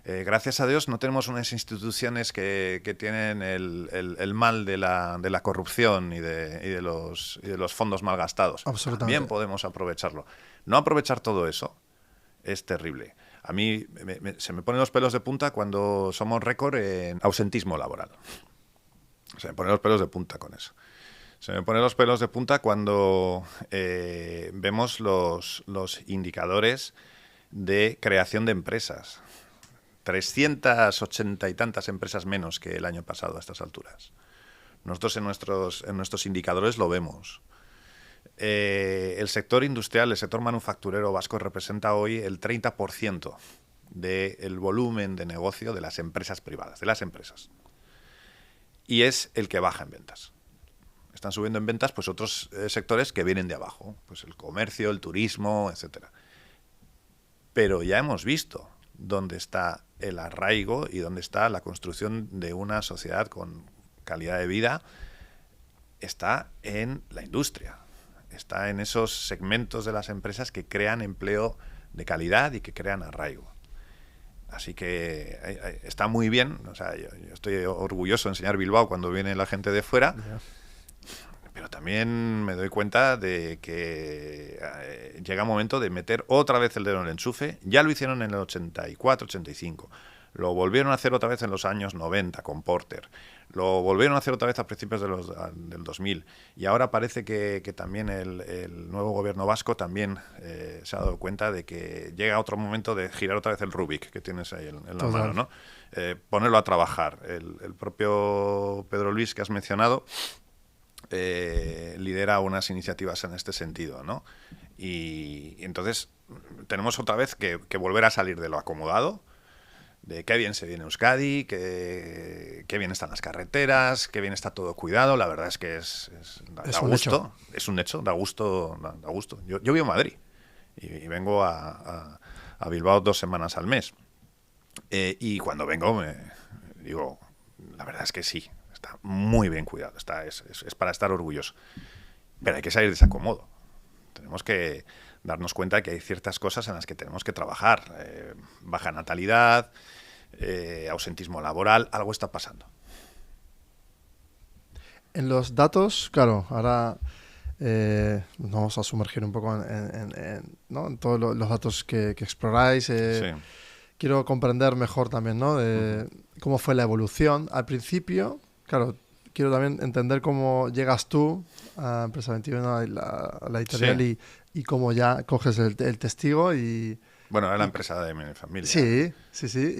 Gracias a Dios no tenemos unas instituciones que tienen el mal de la corrupción y de los fondos malgastados. Absolutamente. También podemos aprovecharlo. No aprovechar todo eso es terrible. A mí se me ponen los pelos de punta cuando somos récord en ausentismo laboral. Se me ponen los pelos de punta con eso. Se me ponen los pelos de punta cuando vemos los indicadores de creación de empresas. 380 y tantas empresas menos que el año pasado a estas alturas. Nosotros en nuestros indicadores lo vemos. El sector industrial, el sector manufacturero vasco representa hoy el 30% del volumen de negocio de las empresas privadas, de las empresas. Y es el que baja en ventas. Están subiendo en ventas pues otros sectores que vienen de abajo, pues el comercio, el turismo, etcétera. Pero ya hemos visto dónde está el arraigo y dónde está la construcción de una sociedad con calidad de vida. Está en la industria. Está en esos segmentos de las empresas que crean empleo de calidad y que crean arraigo. Así que está muy bien. O sea, yo estoy orgulloso de enseñar Bilbao cuando viene la gente de fuera, pero también me doy cuenta de que llega un momento de meter otra vez el dedo en el enchufe. Ya lo hicieron en el 84, 85. Lo volvieron a hacer otra vez en los años 90 con Porter. Lo volvieron a hacer otra vez a principios del 2000. Y ahora parece que también el nuevo gobierno vasco también se ha dado cuenta de que llega otro momento de girar otra vez el Rubik que tienes ahí en la mano, ¿no? Ponerlo a trabajar. El propio Pedro Luis que has mencionado lidera unas iniciativas en este sentido, ¿no? Y entonces tenemos otra vez que volver a salir de lo acomodado, de qué bien se viene Euskadi, qué bien están las carreteras, qué bien está todo cuidado. La verdad es que da gusto. Es un hecho, da gusto. Yo vivo en Madrid y vengo a Bilbao 2 semanas al mes. Y cuando vengo digo, la verdad es que sí, está muy bien cuidado, es para estar orgulloso. Pero hay que salir de ese acomodo. Tenemos que darnos cuenta que hay ciertas cosas en las que tenemos que trabajar. Baja natalidad, ausentismo laboral, algo está pasando. En los datos, claro, ahora nos vamos a sumergir un poco ¿no? en todos los datos que exploráis. Sí. Quiero comprender mejor también, ¿no? De cómo fue la evolución. Al principio, claro, quiero también entender cómo llegas tú a Empresa 21, a la editorial, sí. y cómo ya coges el testigo y... Bueno, era la empresa de mi familia. Sí.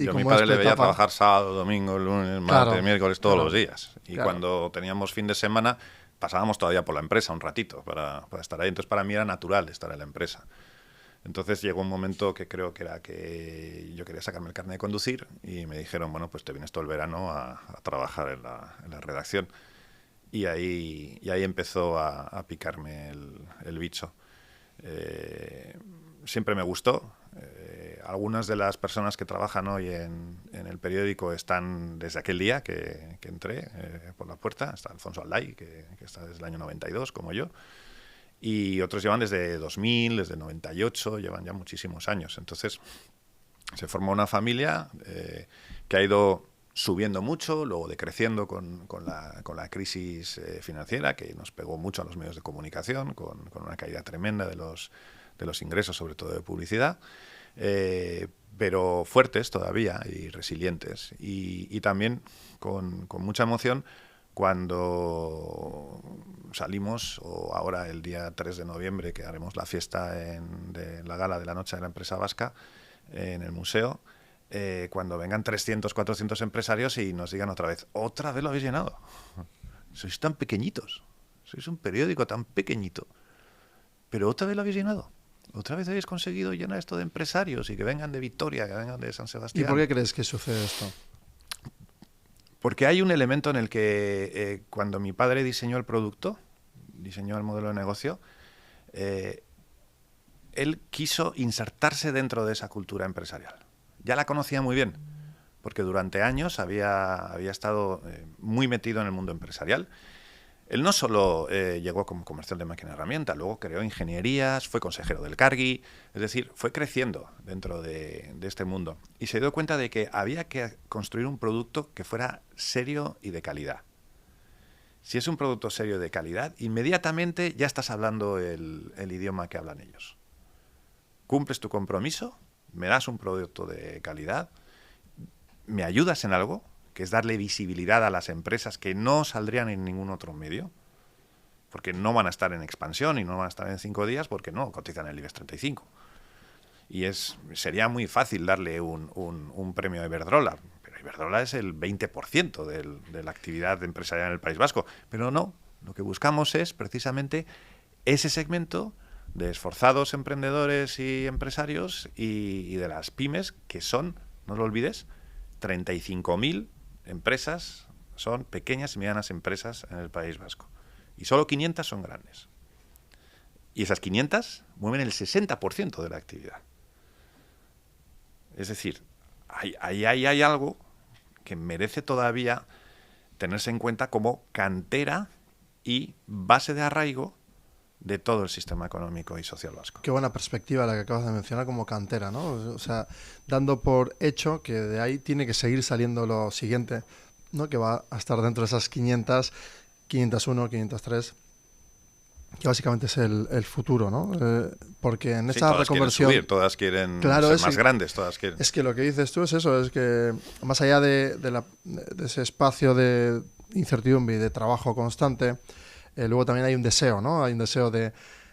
Yo a mi padre le veía trabajar sábado, domingo, lunes, martes, miércoles, todos los días. Y cuando teníamos fin de semana, pasábamos todavía por la empresa un ratito para estar ahí. Entonces, para mí era natural estar en la empresa. Entonces llegó un momento que creo que era que yo quería sacarme el carnet de conducir y me dijeron, bueno, pues te vienes todo el verano a trabajar en la redacción. y ahí empezó a picarme el bicho. Siempre me gustó. Algunas de las personas que trabajan hoy en el periódico están desde aquel día que entré por la puerta. Está Alfonso Aldai, que está desde el año 92, como yo. Y otros llevan desde 2000, desde 98, llevan ya muchísimos años. Entonces, se formó una familia que ha ido subiendo mucho, luego decreciendo con la crisis financiera, que nos pegó mucho a los medios de comunicación, con una caída tremenda de los ingresos, sobre todo de publicidad, pero fuertes todavía y resilientes. Y también con mucha emoción cuando salimos, o ahora el día 3 de noviembre, que haremos la fiesta de la gala de la Noche de la Empresa Vasca en el museo, cuando vengan 300, 400 empresarios y nos digan otra vez lo habéis llenado. Sois tan pequeñitos, sois un periódico tan pequeñito, pero otra vez lo habéis llenado. Otra vez habéis conseguido llenar esto de empresarios y que vengan de Vitoria, que vengan de San Sebastián. ¿Y por qué crees que sucede esto? Porque hay un elemento en el que cuando mi padre diseñó el producto, diseñó el modelo de negocio, él quiso insertarse dentro de esa cultura empresarial. Ya la conocía muy bien, porque durante años había estado muy metido en el mundo empresarial. Él no solo llegó como comercial de máquina y herramienta, luego creó ingenierías, fue consejero del Cargi, es decir, fue creciendo dentro de este mundo. Y se dio cuenta de que había que construir un producto que fuera serio y de calidad. Si es un producto serio y de calidad, inmediatamente ya estás hablando el idioma que hablan ellos. Cumples tu compromiso, me das un producto de calidad, me ayudas en algo, que es darle visibilidad a las empresas que no saldrían en ningún otro medio, porque no van a estar en expansión y no van a estar en 5 días porque no cotizan en el IBEX 35. Y sería muy fácil darle un premio a Iberdrola, pero Iberdrola es el 20% de la actividad empresarial en el País Vasco. Pero no, lo que buscamos es precisamente ese segmento de esforzados emprendedores y empresarios y de las pymes, que son, no lo olvides, 35.000 empresas, son pequeñas y medianas empresas en el País Vasco. Y solo 500 son grandes. Y esas 500 mueven el 60% de la actividad. Es decir, ahí hay algo que merece todavía tenerse en cuenta como cantera y base de arraigo de todo el sistema económico y social vasco. Qué buena perspectiva la que acabas de mencionar como cantera, ¿no? O sea, dando por hecho que de ahí tiene que seguir saliendo lo siguiente, ¿no? Que va a estar dentro de esas 500, 501, 503, que básicamente es el futuro, ¿no? Porque en esa todas reconversión... quieren subir, todas quieren ser más grandes, todas quieren... Es que lo que dices tú es eso, es que más allá de ese espacio de incertidumbre y de trabajo constante, luego también hay un deseo, ¿no? Hay un deseo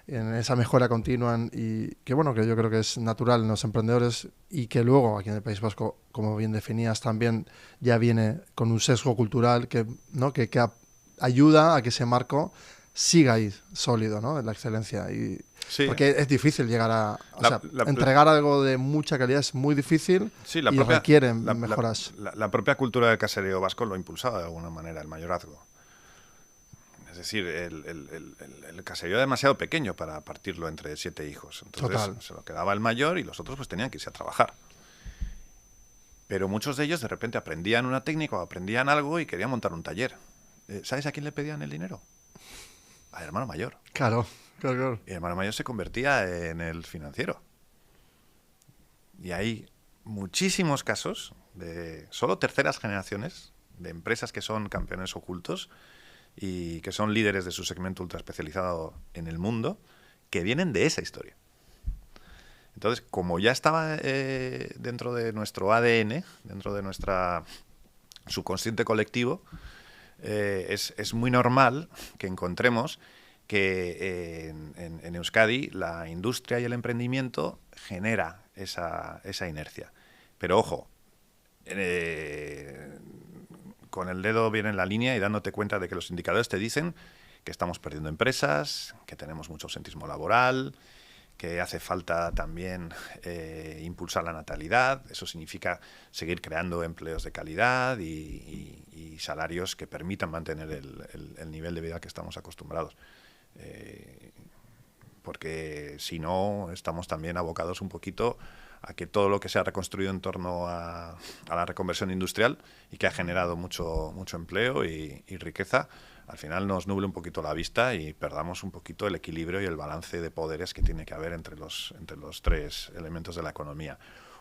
en esa mejora continua y que, bueno, que yo creo que es natural en los emprendedores y que luego aquí en el País Vasco, como bien definías, también ya viene con un sesgo cultural que, ¿no? que ayuda a que ese marco siga ahí sólido, ¿no? En la excelencia. Sí. Porque es difícil llegar a... entregar algo de mucha calidad es muy difícil y requiere mejoras. La propia cultura del caserío vasco lo ha impulsado de alguna manera, el mayorazgo. Es decir, el caserío era demasiado pequeño para partirlo entre 7 hijos. Entonces Total. Se lo quedaba el mayor y los otros pues tenían que irse a trabajar. Pero muchos de ellos de repente aprendían una técnica o aprendían algo y querían montar un taller. ¿Sabes a quién le pedían el dinero? Al hermano mayor. Claro. Y el hermano mayor se convertía en el financiero. Y hay muchísimos casos de solo terceras generaciones de empresas que son campeones ocultos y que son líderes de su segmento ultra especializado en el mundo, que vienen de esa historia. Entonces, como ya estaba dentro de nuestro ADN, dentro de nuestra subconsciente colectivo, es muy normal que encontremos que en Euskadi la industria y el emprendimiento genera esa inercia. Pero ojo, con el dedo bien en la línea y dándote cuenta de que los indicadores te dicen que estamos perdiendo empresas, que tenemos mucho ausentismo laboral, que hace falta también impulsar la natalidad. Eso significa seguir creando empleos de calidad y y salarios que permitan mantener el nivel de vida que estamos acostumbrados. Porque si no, estamos también abocados un poquito a que todo lo que se ha reconstruido en torno a la reconversión industrial y que ha generado mucho empleo y riqueza, al final nos nuble un poquito la vista y perdamos un poquito el equilibrio y el balance de poderes que tiene que haber entre los tres elementos de la economía.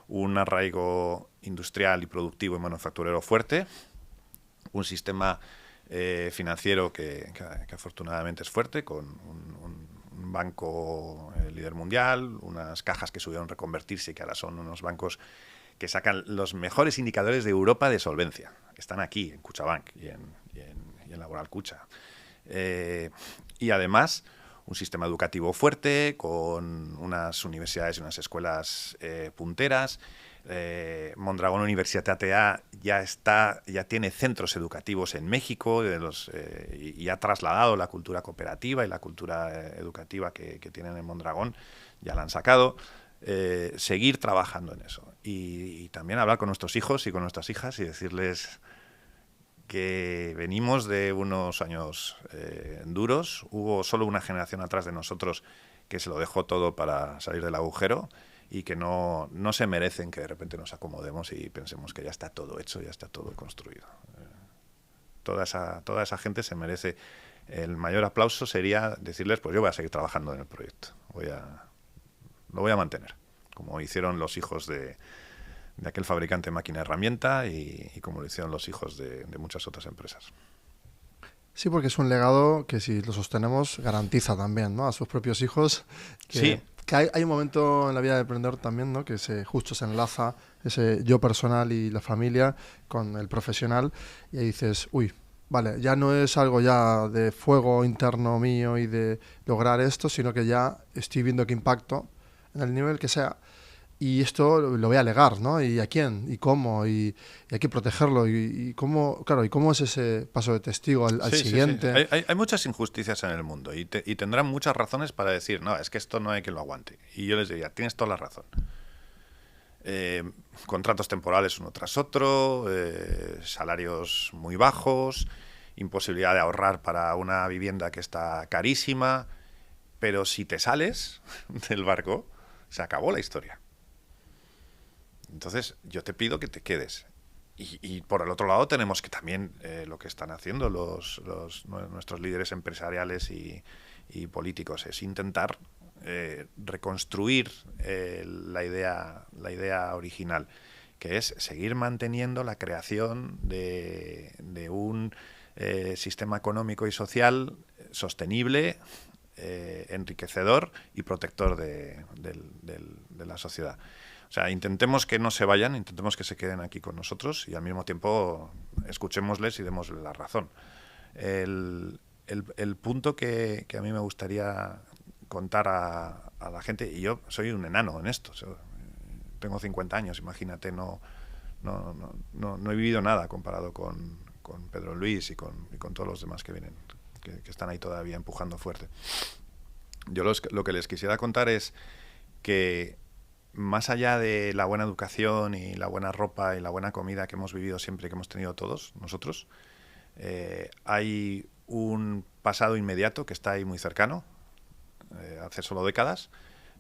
Un arraigo industrial y productivo y manufacturero fuerte, un sistema financiero que afortunadamente es fuerte, con un banco líder mundial, unas cajas que subieron a reconvertirse y que ahora son unos bancos que sacan los mejores indicadores de Europa de solvencia. Están aquí, en Kutxabank y en Laboral Kutxa. Y además, un sistema educativo fuerte, con unas universidades y unas escuelas punteras. Mondragón Universitatea ya tiene centros educativos en México y ha trasladado la cultura cooperativa y la cultura educativa que tienen en Mondragón, ya la han sacado. Seguir trabajando en eso y también hablar con nuestros hijos y con nuestras hijas y decirles que venimos de unos años duros. Hubo solo una generación atrás de nosotros que se lo dejó todo para salir del agujero y que no se merecen que de repente nos acomodemos y pensemos que ya está todo hecho, ya está todo construido. Toda esa gente se merece. El mayor aplauso sería decirles, pues yo voy a seguir trabajando en el proyecto, lo voy a mantener, como hicieron los hijos de aquel fabricante de máquina herramienta y como lo hicieron los hijos de muchas otras empresas. Sí, porque es un legado que si lo sostenemos garantiza también, ¿no?, a sus propios hijos que, sí. que hay un momento en la vida del emprendedor también, ¿no?, que justo se enlaza ese yo personal y la familia con el profesional y ahí dices, uy, vale, ya no es algo ya de fuego interno mío y de lograr esto, sino que ya estoy viendo qué impacto en el nivel que sea. Y esto lo voy a legar, ¿no? ¿Y a quién? ¿Y cómo? Y hay que protegerlo. ¿Y cómo, claro, ¿y cómo es ese paso de testigo al siguiente? Sí. Hay muchas injusticias en el mundo y tendrán muchas razones para decir, no, es que esto no hay quien lo aguante. Y yo les diría, tienes toda la razón. Contratos temporales uno tras otro, salarios muy bajos, imposibilidad de ahorrar para una vivienda que está carísima, pero si te sales del barco, se acabó la historia. Entonces, yo te pido que te quedes. Y por el otro lado tenemos que también lo que están haciendo nuestros líderes empresariales y políticos es intentar reconstruir la idea original, que es seguir manteniendo la creación de un sistema económico y social sostenible, enriquecedor y protector de la sociedad. O sea, intentemos que no se vayan, intentemos que se queden aquí con nosotros y al mismo tiempo escuchémosles y démosles la razón. El punto que a mí me gustaría contar a la gente, y yo soy un enano en esto, tengo 50 años, imagínate, no he vivido nada comparado con Pedro Luis y con todos los demás que vienen, que están ahí todavía empujando fuerte. Yo lo que les quisiera contar es que más allá de la buena educación y la buena ropa y la buena comida que hemos vivido siempre y que hemos tenido todos nosotros, hay un pasado inmediato que está ahí muy cercano, hace solo décadas,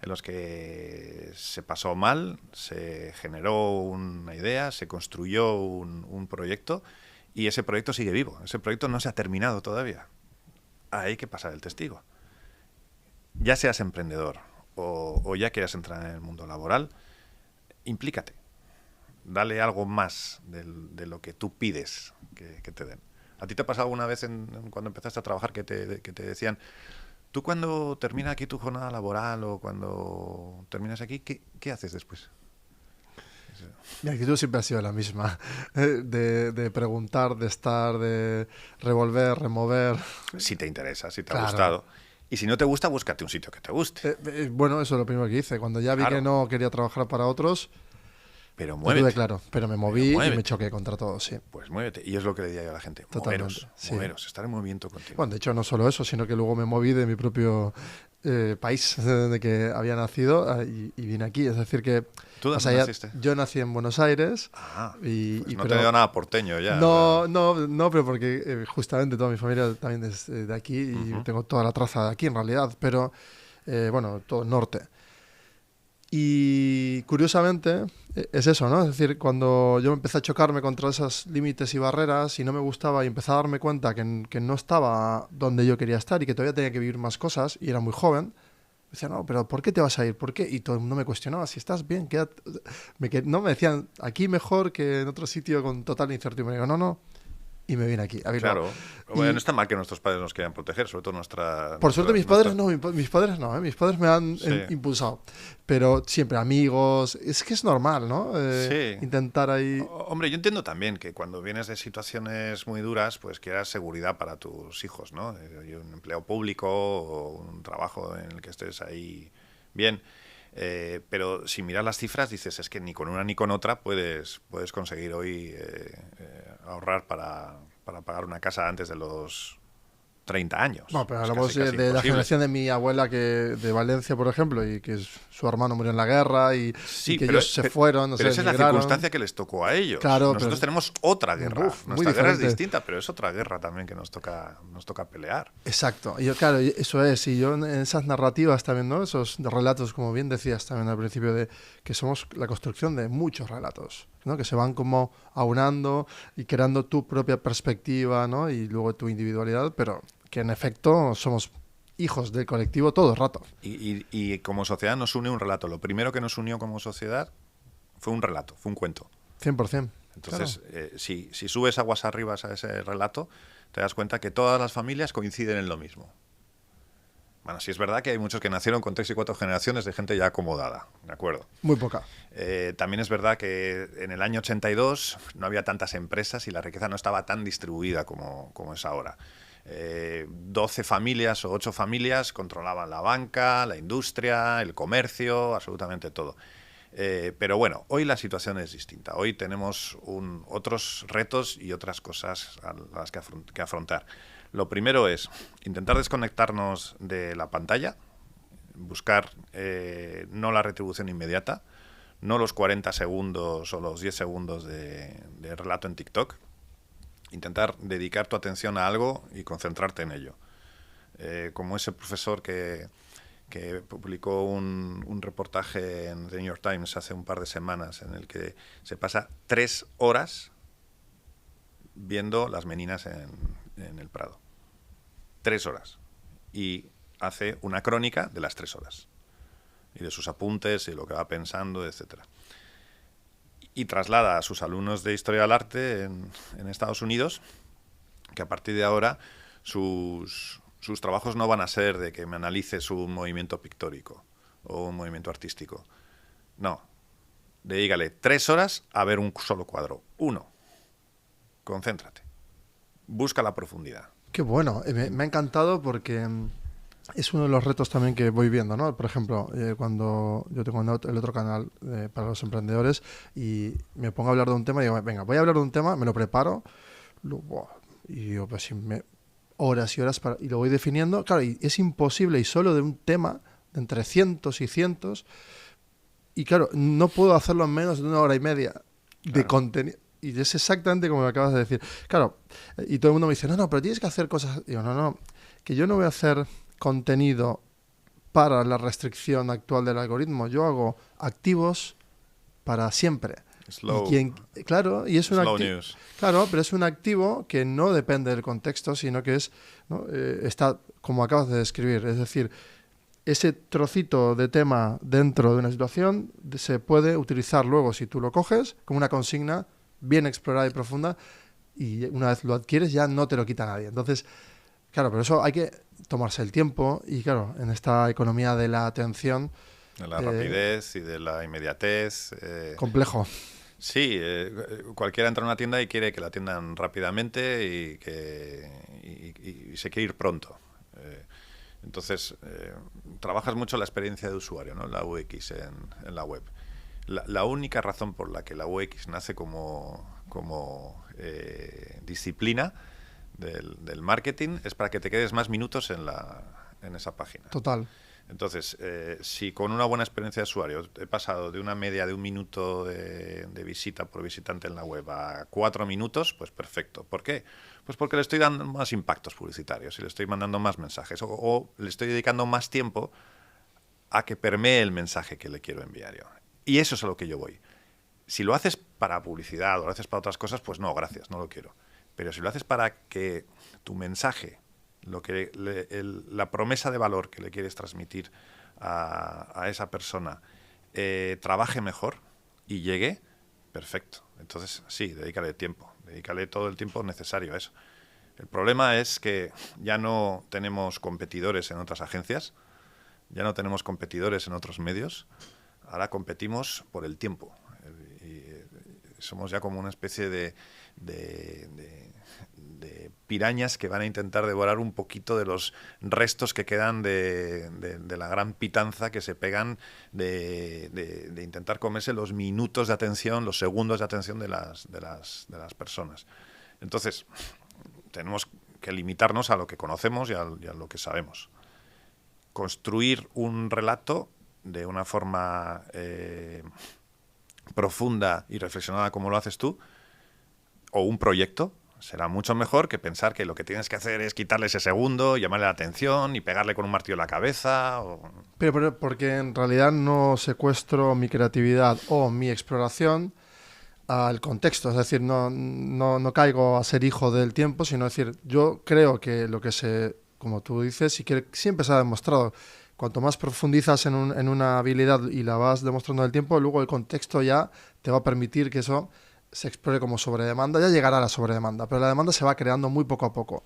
en los que se pasó mal, se generó una idea, se construyó un proyecto y ese proyecto sigue vivo. Ese proyecto no se ha terminado todavía. Hay que pasar el testigo. Ya seas emprendedor o ya quieras entrar en el mundo laboral, implícate. Dale algo más de lo que tú pides que te den. ¿A ti te ha pasado alguna vez cuando empezaste a trabajar que te decían, tú cuando termina aquí tu jornada laboral o cuando terminas aquí, ¿qué haces después? Mi actitud siempre ha sido la misma, de preguntar, de estar, de revolver, remover. Si te interesa, si te ha gustado. Y si no te gusta, búscate un sitio que te guste. Bueno, eso es lo primero que hice. Cuando ya vi que no quería trabajar para otros, pero muévete. Claro, pero me moví y me choqué contra todo, sí. Pues muévete. Y es lo que le diría yo a la gente. Moveros, estar en movimiento continuo. Bueno, de hecho, no solo eso, sino que luego me moví de mi propio país de que había nacido y vine aquí. Es decir que... ¿Tú O dónde sea, naciste? yo nací en Buenos Aires Pues no te pero veo nada porteño ya. no, no, no, pero porque justamente toda mi familia también es de aquí y Ujú. tengo toda la traza de aquí en realidad, pero bueno, todo el norte. Y curiosamente es eso, ¿no? Es decir, cuando yo empecé a chocarme contra esos límites y barreras y no me gustaba y empecé a darme cuenta que no estaba donde yo quería estar y que todavía tenía que vivir más cosas y era muy joven, decía, no, pero ¿por qué te vas a ir? ¿Por qué? Y todo el mundo me cuestionaba, si estás bien, quédate. No, me decían, aquí mejor que en otro sitio con total incertidumbre. Y digo, no, no. Y me vine aquí, a Bilbao. Claro. Bueno, no Y está mal que nuestros padres nos quieran proteger, sobre todo por suerte mis padres nuestra... no, mis padres no, ¿eh? Mis padres me han Sí, impulsado. Pero siempre amigos, es que es normal, ¿no? sí. Intentar ahí... Hombre, yo entiendo también que cuando vienes de situaciones muy duras, pues quieras seguridad para tus hijos, ¿no? Y un empleo público o un trabajo en el que estés ahí bien. Pero si miras las cifras, dices, es que ni con una ni con otra puedes conseguir hoy ahorrar para pagar una casa antes de los 30 años. Bueno, pero Es hablamos casi, casi de la imposible. generación de mi abuela de Valencia, por ejemplo, y que su hermano murió en la guerra y Sí, que ellos se fueron, no pero sé, esa es la emigraron. circunstancia que les tocó a ellos. Claro, pero Nosotros tenemos otra guerra. muy Nuestra guerra es diferente. distinta, pero es otra guerra también que nos toca pelear. Exacto, y yo, claro, eso es, y yo en esas narrativas también, ¿no? Esos relatos, como bien decías también al principio, de que somos la construcción de muchos relatos, ¿no? Que se van como aunando y creando tu propia perspectiva, ¿no? Y luego tu individualidad, pero que en efecto somos hijos del colectivo todo el rato. Y como sociedad nos une un relato. Lo primero que nos unió como sociedad fue un relato, fue un cuento. 100%. Entonces, Claro. si subes aguas arriba a ese relato, te das cuenta que todas las familias coinciden en lo mismo. Bueno, sí es verdad que hay muchos que nacieron con 3 y 4 generaciones de gente ya acomodada, ¿de acuerdo? Muy poca. También es verdad que en el año 82 no había tantas empresas y la riqueza no estaba tan distribuida como es ahora. 12 familias o 8 familias controlaban la banca, la industria, el comercio, absolutamente todo. Pero bueno, hoy la situación es distinta. Hoy tenemos otros retos y otras cosas a las que afrontar. Lo primero es intentar desconectarnos de la pantalla, buscar no la retribución inmediata, no los 40 segundos o los 10 segundos de relato en TikTok. Intentar dedicar tu atención a algo y concentrarte en ello. Como ese profesor que publicó un reportaje en The New York Times hace un par de semanas en el que se pasa 3 horas viendo las meninas en el Prado. 3 horas. Y hace una crónica de las 3 horas. Y de sus apuntes y lo que va pensando, etcétera. Y traslada a sus alumnos de Historia del Arte en Estados Unidos que a partir de ahora sus trabajos no van a ser de que me analices un movimiento pictórico o un movimiento artístico. No. Dedícale 3 horas a ver un solo cuadro. 1. Concéntrate. Busca la profundidad. Qué bueno, me ha encantado porque es uno de los retos también que voy viendo, ¿no? Por ejemplo, cuando yo tengo el otro canal para los emprendedores y me pongo a hablar de un tema y digo, venga, voy a hablar de un tema, me lo preparo, y digo, pues horas y horas y lo voy definiendo. Claro, y es imposible y solo de un tema, de entre cientos y cientos, y claro, no puedo hacerlo en menos de 1 hora y media de contenido. Y es exactamente como me acabas de decir. Claro, y todo el mundo me dice, no, no, pero tienes que hacer cosas. Digo, no, no, que yo no voy a hacer contenido para la restricción actual del algoritmo. Yo hago activos para siempre. Slow, Claro, y es un slow news. Claro, pero es un activo que no depende del contexto, sino que es, ¿no? Está como acabas de describir. Es decir, ese trocito de tema dentro de una situación se puede utilizar luego, si tú lo coges, como una consigna bien explorada y profunda, y una vez lo adquieres ya no te lo quita nadie. Entonces, claro, pero eso hay que tomarse el tiempo y claro, en esta economía de la atención... De la rapidez y de la inmediatez. Complejo. Sí, cualquiera entra a una tienda y quiere que la atiendan rápidamente y se quiere ir pronto. Entonces, trabajas mucho la experiencia de usuario, ¿no? La UX en la web. La única razón por la que la UX nace como disciplina del marketing es para que te quedes más minutos en esa página. Total. Entonces, si con una buena experiencia de usuario he pasado de una media de 1 minuto de visita por visitante en la web a 4 minutos, pues perfecto. ¿Por qué? Pues porque le estoy dando más impactos publicitarios y le estoy mandando más mensajes o le estoy dedicando más tiempo a que permee el mensaje que le quiero enviar yo. Y eso es a lo que yo voy. Si lo haces para publicidad o lo haces para otras cosas, pues no, gracias, no lo quiero. Pero si lo haces para que tu mensaje, la promesa de valor que le quieres transmitir a esa persona trabaje mejor y llegue, perfecto. Entonces, sí, dedícale tiempo, dedícale todo el tiempo necesario a eso. El problema es que ya no tenemos competidores en otras agencias, ya no tenemos competidores en otros medios, ahora competimos por el tiempo. Somos ya como una especie de pirañas que van a intentar devorar un poquito de los restos que quedan de la gran pitanza que se pegan de intentar comerse los minutos de atención, los segundos de atención de las personas. Entonces, tenemos que limitarnos a lo que conocemos y a lo que sabemos. Construir un relato de una forma profunda y reflexionada como lo haces tú, o un proyecto, será mucho mejor que pensar que lo que tienes que hacer es quitarle ese segundo, llamarle la atención y pegarle con un martillo en la cabeza. Pero porque en realidad no secuestro mi creatividad o mi exploración al contexto, es decir, no caigo a ser hijo del tiempo, sino decir, yo creo que lo que como tú dices, y que siempre se ha demostrado, cuanto más profundizas en una habilidad y la vas demostrando en el tiempo, luego el contexto ya te va a permitir que eso se explore como sobredemanda. Ya llegará la sobredemanda, pero la demanda se va creando muy poco a poco.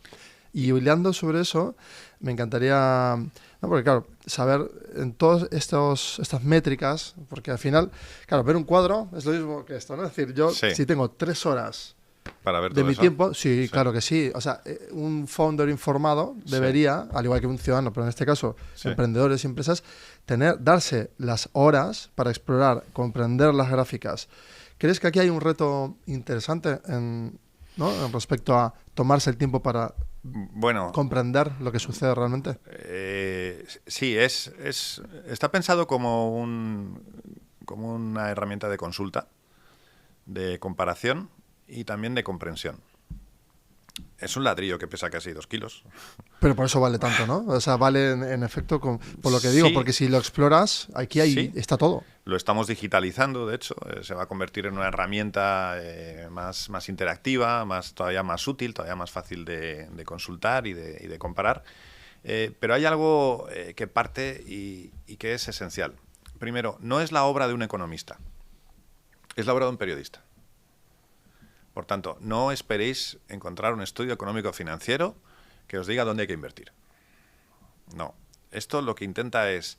Y hilando sobre eso, me encantaría, ¿no? Porque claro, saber en todas estas métricas, porque al final, claro, ver un cuadro es lo mismo que esto, ¿no? Es decir, yo si tengo 3 horas para ver de todo mi eso. tiempo, sí, claro que sí. O sea, un founder informado debería, al igual que un ciudadano, pero en este caso emprendedores y empresas, darse las horas para explorar, comprender las gráficas. ¿Crees que aquí hay un reto interesante ¿no? En respecto a tomarse el tiempo para comprender lo que sucede realmente? Sí, está pensado como una herramienta de consulta, de comparación y también de comprensión. Es un ladrillo que pesa casi 2 kilos. Pero por eso vale tanto, ¿no? O sea, vale en efecto por lo que digo, porque si lo exploras, aquí está todo. Lo estamos digitalizando, de hecho, se va a convertir en una herramienta más interactiva, todavía más útil, todavía más fácil de consultar y de comparar. Pero hay algo que parte y que es esencial. Primero, no es la obra de un economista, es la obra de un periodista. Por tanto, no esperéis encontrar un estudio económico-financiero que os diga dónde hay que invertir. No. Esto lo que intenta es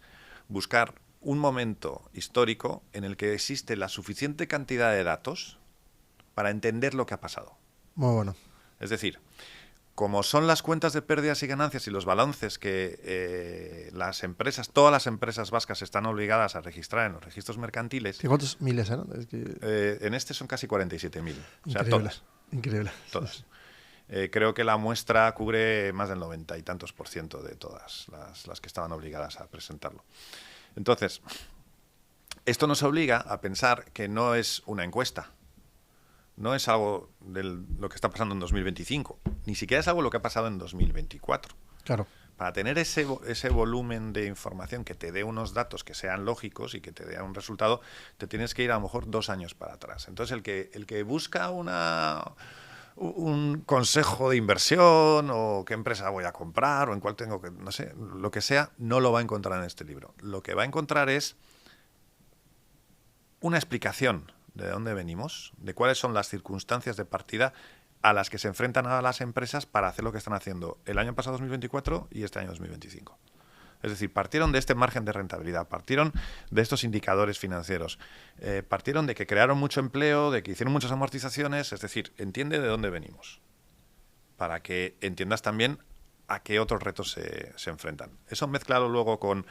buscar un momento histórico en el que existe la suficiente cantidad de datos para entender lo que ha pasado. Muy bueno. Es decir, como son las cuentas de pérdidas y ganancias y los balances que todas las empresas vascas están obligadas a registrar en los registros mercantiles. ¿Cuántos miles eran? En este son casi 47.000. O sea, todas. Increíble. Todas. Creo que la muestra cubre más del 90 y tantos % de todas las que estaban obligadas a presentarlo. Entonces, esto nos obliga a pensar que no es una encuesta. No es algo de lo que está pasando en 2025, ni siquiera es algo de lo que ha pasado en 2024. Claro. Para tener ese volumen de información que te dé unos datos que sean lógicos y que te dé un resultado, te tienes que ir a lo mejor 2 años para atrás. Entonces, el que busca un consejo de inversión o qué empresa voy a comprar o en cuál tengo que, no sé, lo que sea, no lo va a encontrar en este libro. Lo que va a encontrar es una explicación de dónde venimos, de cuáles son las circunstancias de partida a las que se enfrentan a las empresas para hacer lo que están haciendo el año pasado 2024 y este año 2025. Es decir, partieron de este margen de rentabilidad, partieron de estos indicadores financieros, partieron de que crearon mucho empleo, de que hicieron muchas amortizaciones, es decir, entiende de dónde venimos, para que entiendas también a qué otros retos se enfrentan. Eso mezclado luego con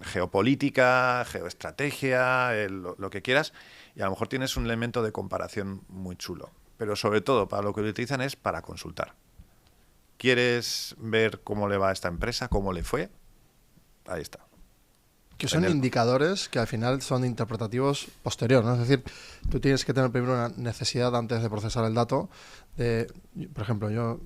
geopolítica, geoestrategia, lo que quieras, y a lo mejor tienes un elemento de comparación muy chulo. Pero sobre todo, para lo que lo utilizan es para consultar. ¿Quieres ver cómo le va a esta empresa? ¿Cómo le fue? Ahí está. Que son indicadores que al final son interpretativos posterior, ¿no? Es decir, tú tienes que tener primero una necesidad antes de procesar el dato. Por ejemplo, yo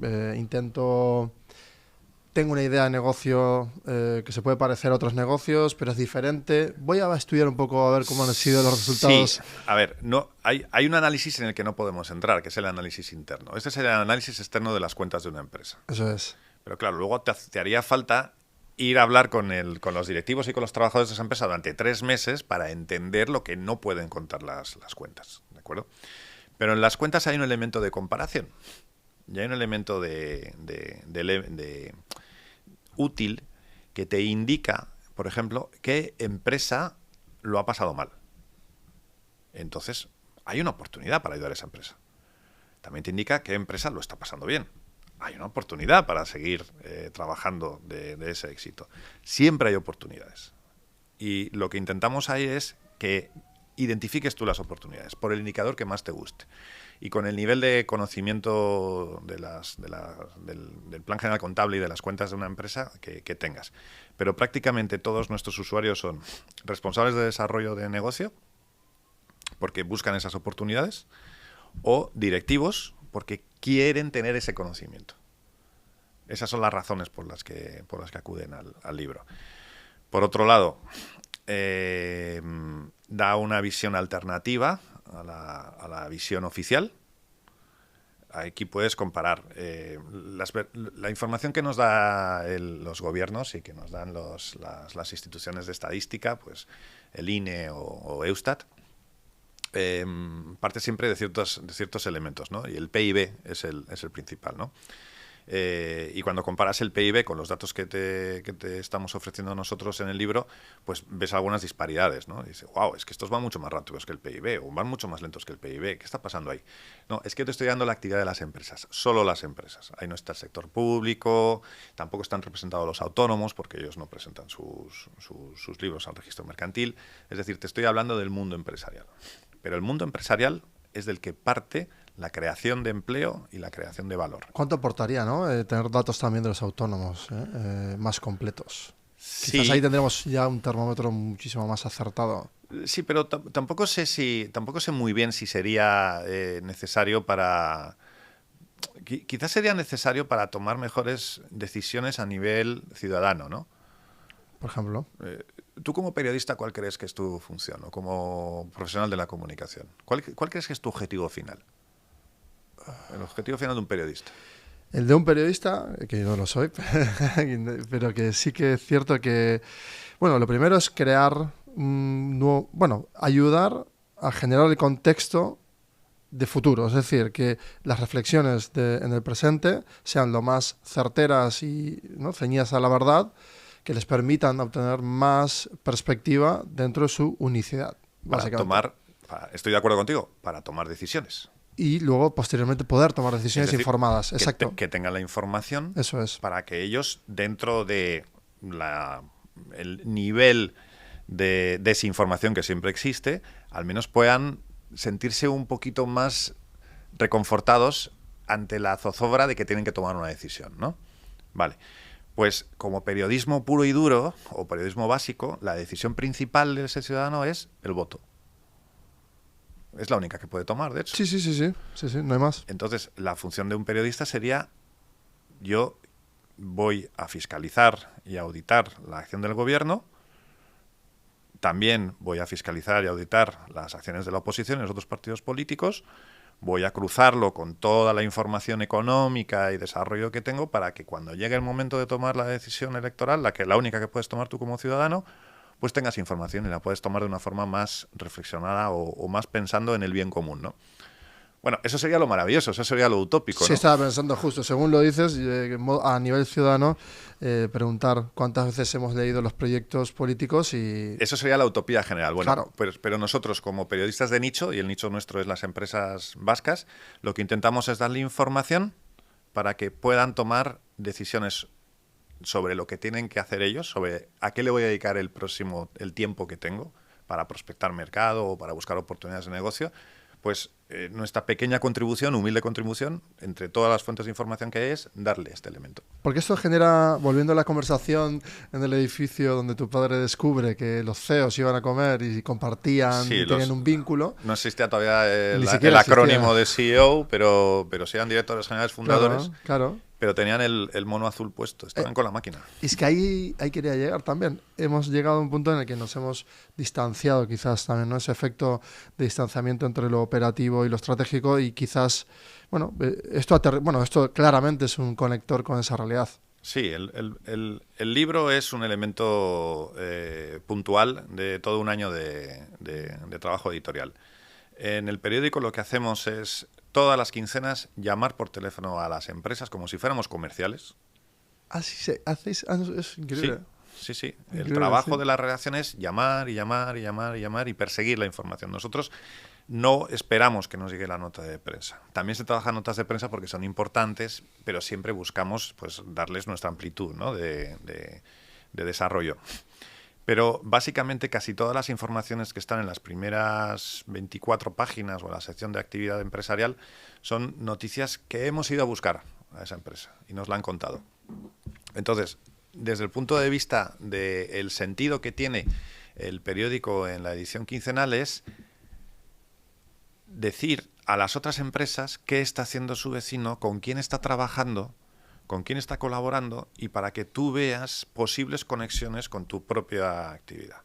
tengo una idea de negocio que se puede parecer a otros negocios, pero es diferente. Voy a estudiar un poco a ver cómo han sido los resultados. Sí, a ver, hay un análisis en el que no podemos entrar, que es el análisis interno. Este es el análisis externo de las cuentas de una empresa. Eso es. Pero claro, luego te haría falta ir a hablar con los directivos y con los trabajadores de esa empresa durante 3 meses para entender lo que no pueden contar las cuentas, ¿de acuerdo? Pero en las cuentas hay un elemento de comparación y hay un elemento de útil que te indica, por ejemplo, qué empresa lo ha pasado mal. Entonces, hay una oportunidad para ayudar a esa empresa. También te indica qué empresa lo está pasando bien. Hay una oportunidad para seguir trabajando de ese éxito. Siempre hay oportunidades. Y lo que intentamos ahí es que identifiques tú las oportunidades por el indicador que más te guste. Y con el nivel de conocimiento del plan general contable y de las cuentas de una empresa que tengas. Pero prácticamente todos nuestros usuarios son responsables de desarrollo de negocio, porque buscan esas oportunidades, o directivos, porque quieren tener ese conocimiento. Esas son las razones por las que acuden al libro. Por otro lado, da una visión alternativa a la visión oficial. Aquí puedes comparar la información que nos da los gobiernos y que nos dan las instituciones de estadística, pues el INE o Eustat. Parte siempre de ciertos elementos, ¿no? Y el PIB es el principal, ¿no? Y cuando comparas el PIB con los datos que te estamos ofreciendo nosotros en el libro, pues ves algunas disparidades, ¿no? Y dices, wow, es que estos van mucho más rápidos que el PIB o van mucho más lentos que el PIB. ¿Qué está pasando ahí? No, es que te estoy dando la actividad de las empresas, solo las empresas. Ahí no está el sector público, tampoco están representados los autónomos porque ellos no presentan sus libros al registro mercantil. Es decir, te estoy hablando del mundo empresarial. Pero el mundo empresarial es del que parte la creación de empleo y la creación de valor. ¿Cuánto aportaría, no? Tener datos también de los autónomos más completos. Sí. Quizás ahí tendremos ya un termómetro muchísimo más acertado. Sí, pero tampoco sé muy bien si sería necesario para... Quizás sería necesario para tomar mejores decisiones a nivel ciudadano, ¿no? Por ejemplo. Tú como periodista, ¿cuál crees que es tu función? O como profesional de la comunicación, ¿cuál crees que es tu objetivo final? El objetivo final de un periodista. El de un periodista, que yo no lo soy, pero que sí que es cierto que... Bueno, lo primero es crear ayudar a generar el contexto de futuro. Es decir, que las reflexiones en el presente sean lo más certeras y, ¿no?, ceñidas a la verdad, que les permitan obtener más perspectiva dentro de su unicidad. Estoy de acuerdo contigo, para tomar decisiones. Y luego, posteriormente, poder tomar decisiones informadas. Exacto. Que tengan la información. Eso es. Para que ellos, dentro de el nivel de desinformación que siempre existe, al menos puedan sentirse un poquito más reconfortados ante la zozobra de que tienen que tomar una decisión, ¿no? Vale. Pues como periodismo puro y duro, o periodismo básico, la decisión principal de ese ciudadano es el voto. Es la única que puede tomar, de hecho. Sí, no hay más. Entonces, la función de un periodista sería: yo voy a fiscalizar y auditar la acción del gobierno, también voy a fiscalizar y auditar las acciones de la oposición y los otros partidos políticos, voy a cruzarlo con toda la información económica y desarrollo que tengo para que cuando llegue el momento de tomar la decisión electoral, la única que puedes tomar tú como ciudadano, pues tengas información y la puedes tomar de una forma más reflexionada o más pensando en el bien común, ¿no? Bueno, eso sería lo maravilloso, eso sería lo utópico, ¿no? Sí, estaba pensando justo, según lo dices, a nivel ciudadano, preguntar cuántas veces hemos leído los proyectos políticos y... Eso sería la utopía general. Bueno, claro. pero nosotros como periodistas de nicho, y el nicho nuestro es las empresas vascas, lo que intentamos es darle información para que puedan tomar decisiones sobre lo que tienen que hacer ellos, sobre a qué le voy a dedicar el tiempo que tengo para prospectar mercado o para buscar oportunidades de negocio, pues nuestra pequeña contribución, humilde contribución, entre todas las fuentes de información que hay, es darle este elemento. Porque esto genera, volviendo a la conversación en el edificio donde tu padre descubre que los CEOs iban a comer y compartían, Sí, y tenían un vínculo. No existía todavía siquiera el acrónimo existía. de CEO, pero sí eran directores generales fundadores. Claro, claro. Pero tenían el mono azul puesto, estaban con la máquina. Es que ahí quería llegar también. Hemos llegado a un punto en el que nos hemos distanciado quizás también, ¿no? Ese efecto de distanciamiento entre lo operativo y lo estratégico y quizás, bueno, esto claramente es un conector con esa realidad. Sí, el libro es un elemento puntual de todo un año de trabajo editorial. En el periódico lo que hacemos es todas las quincenas llamar por teléfono a las empresas como si fuéramos comerciales. Así se hacéis, es increíble. Sí. Increíble, El trabajo sí. de la redacción es llamar y perseguir la información. Nosotros no esperamos que nos llegue la nota de prensa. También se trabajan notas de prensa porque son importantes, pero siempre buscamos pues darles nuestra amplitud, ¿no? de desarrollo. Pero básicamente casi todas las informaciones que están en las primeras 24 páginas o en la sección de actividad empresarial son noticias que hemos ido a buscar a esa empresa y nos la han contado. Entonces, desde el punto de vista del sentido que tiene el periódico en la edición quincenal es decir a las otras empresas qué está haciendo su vecino, con quién está trabajando, con quién está colaborando y para que tú veas posibles conexiones con tu propia actividad.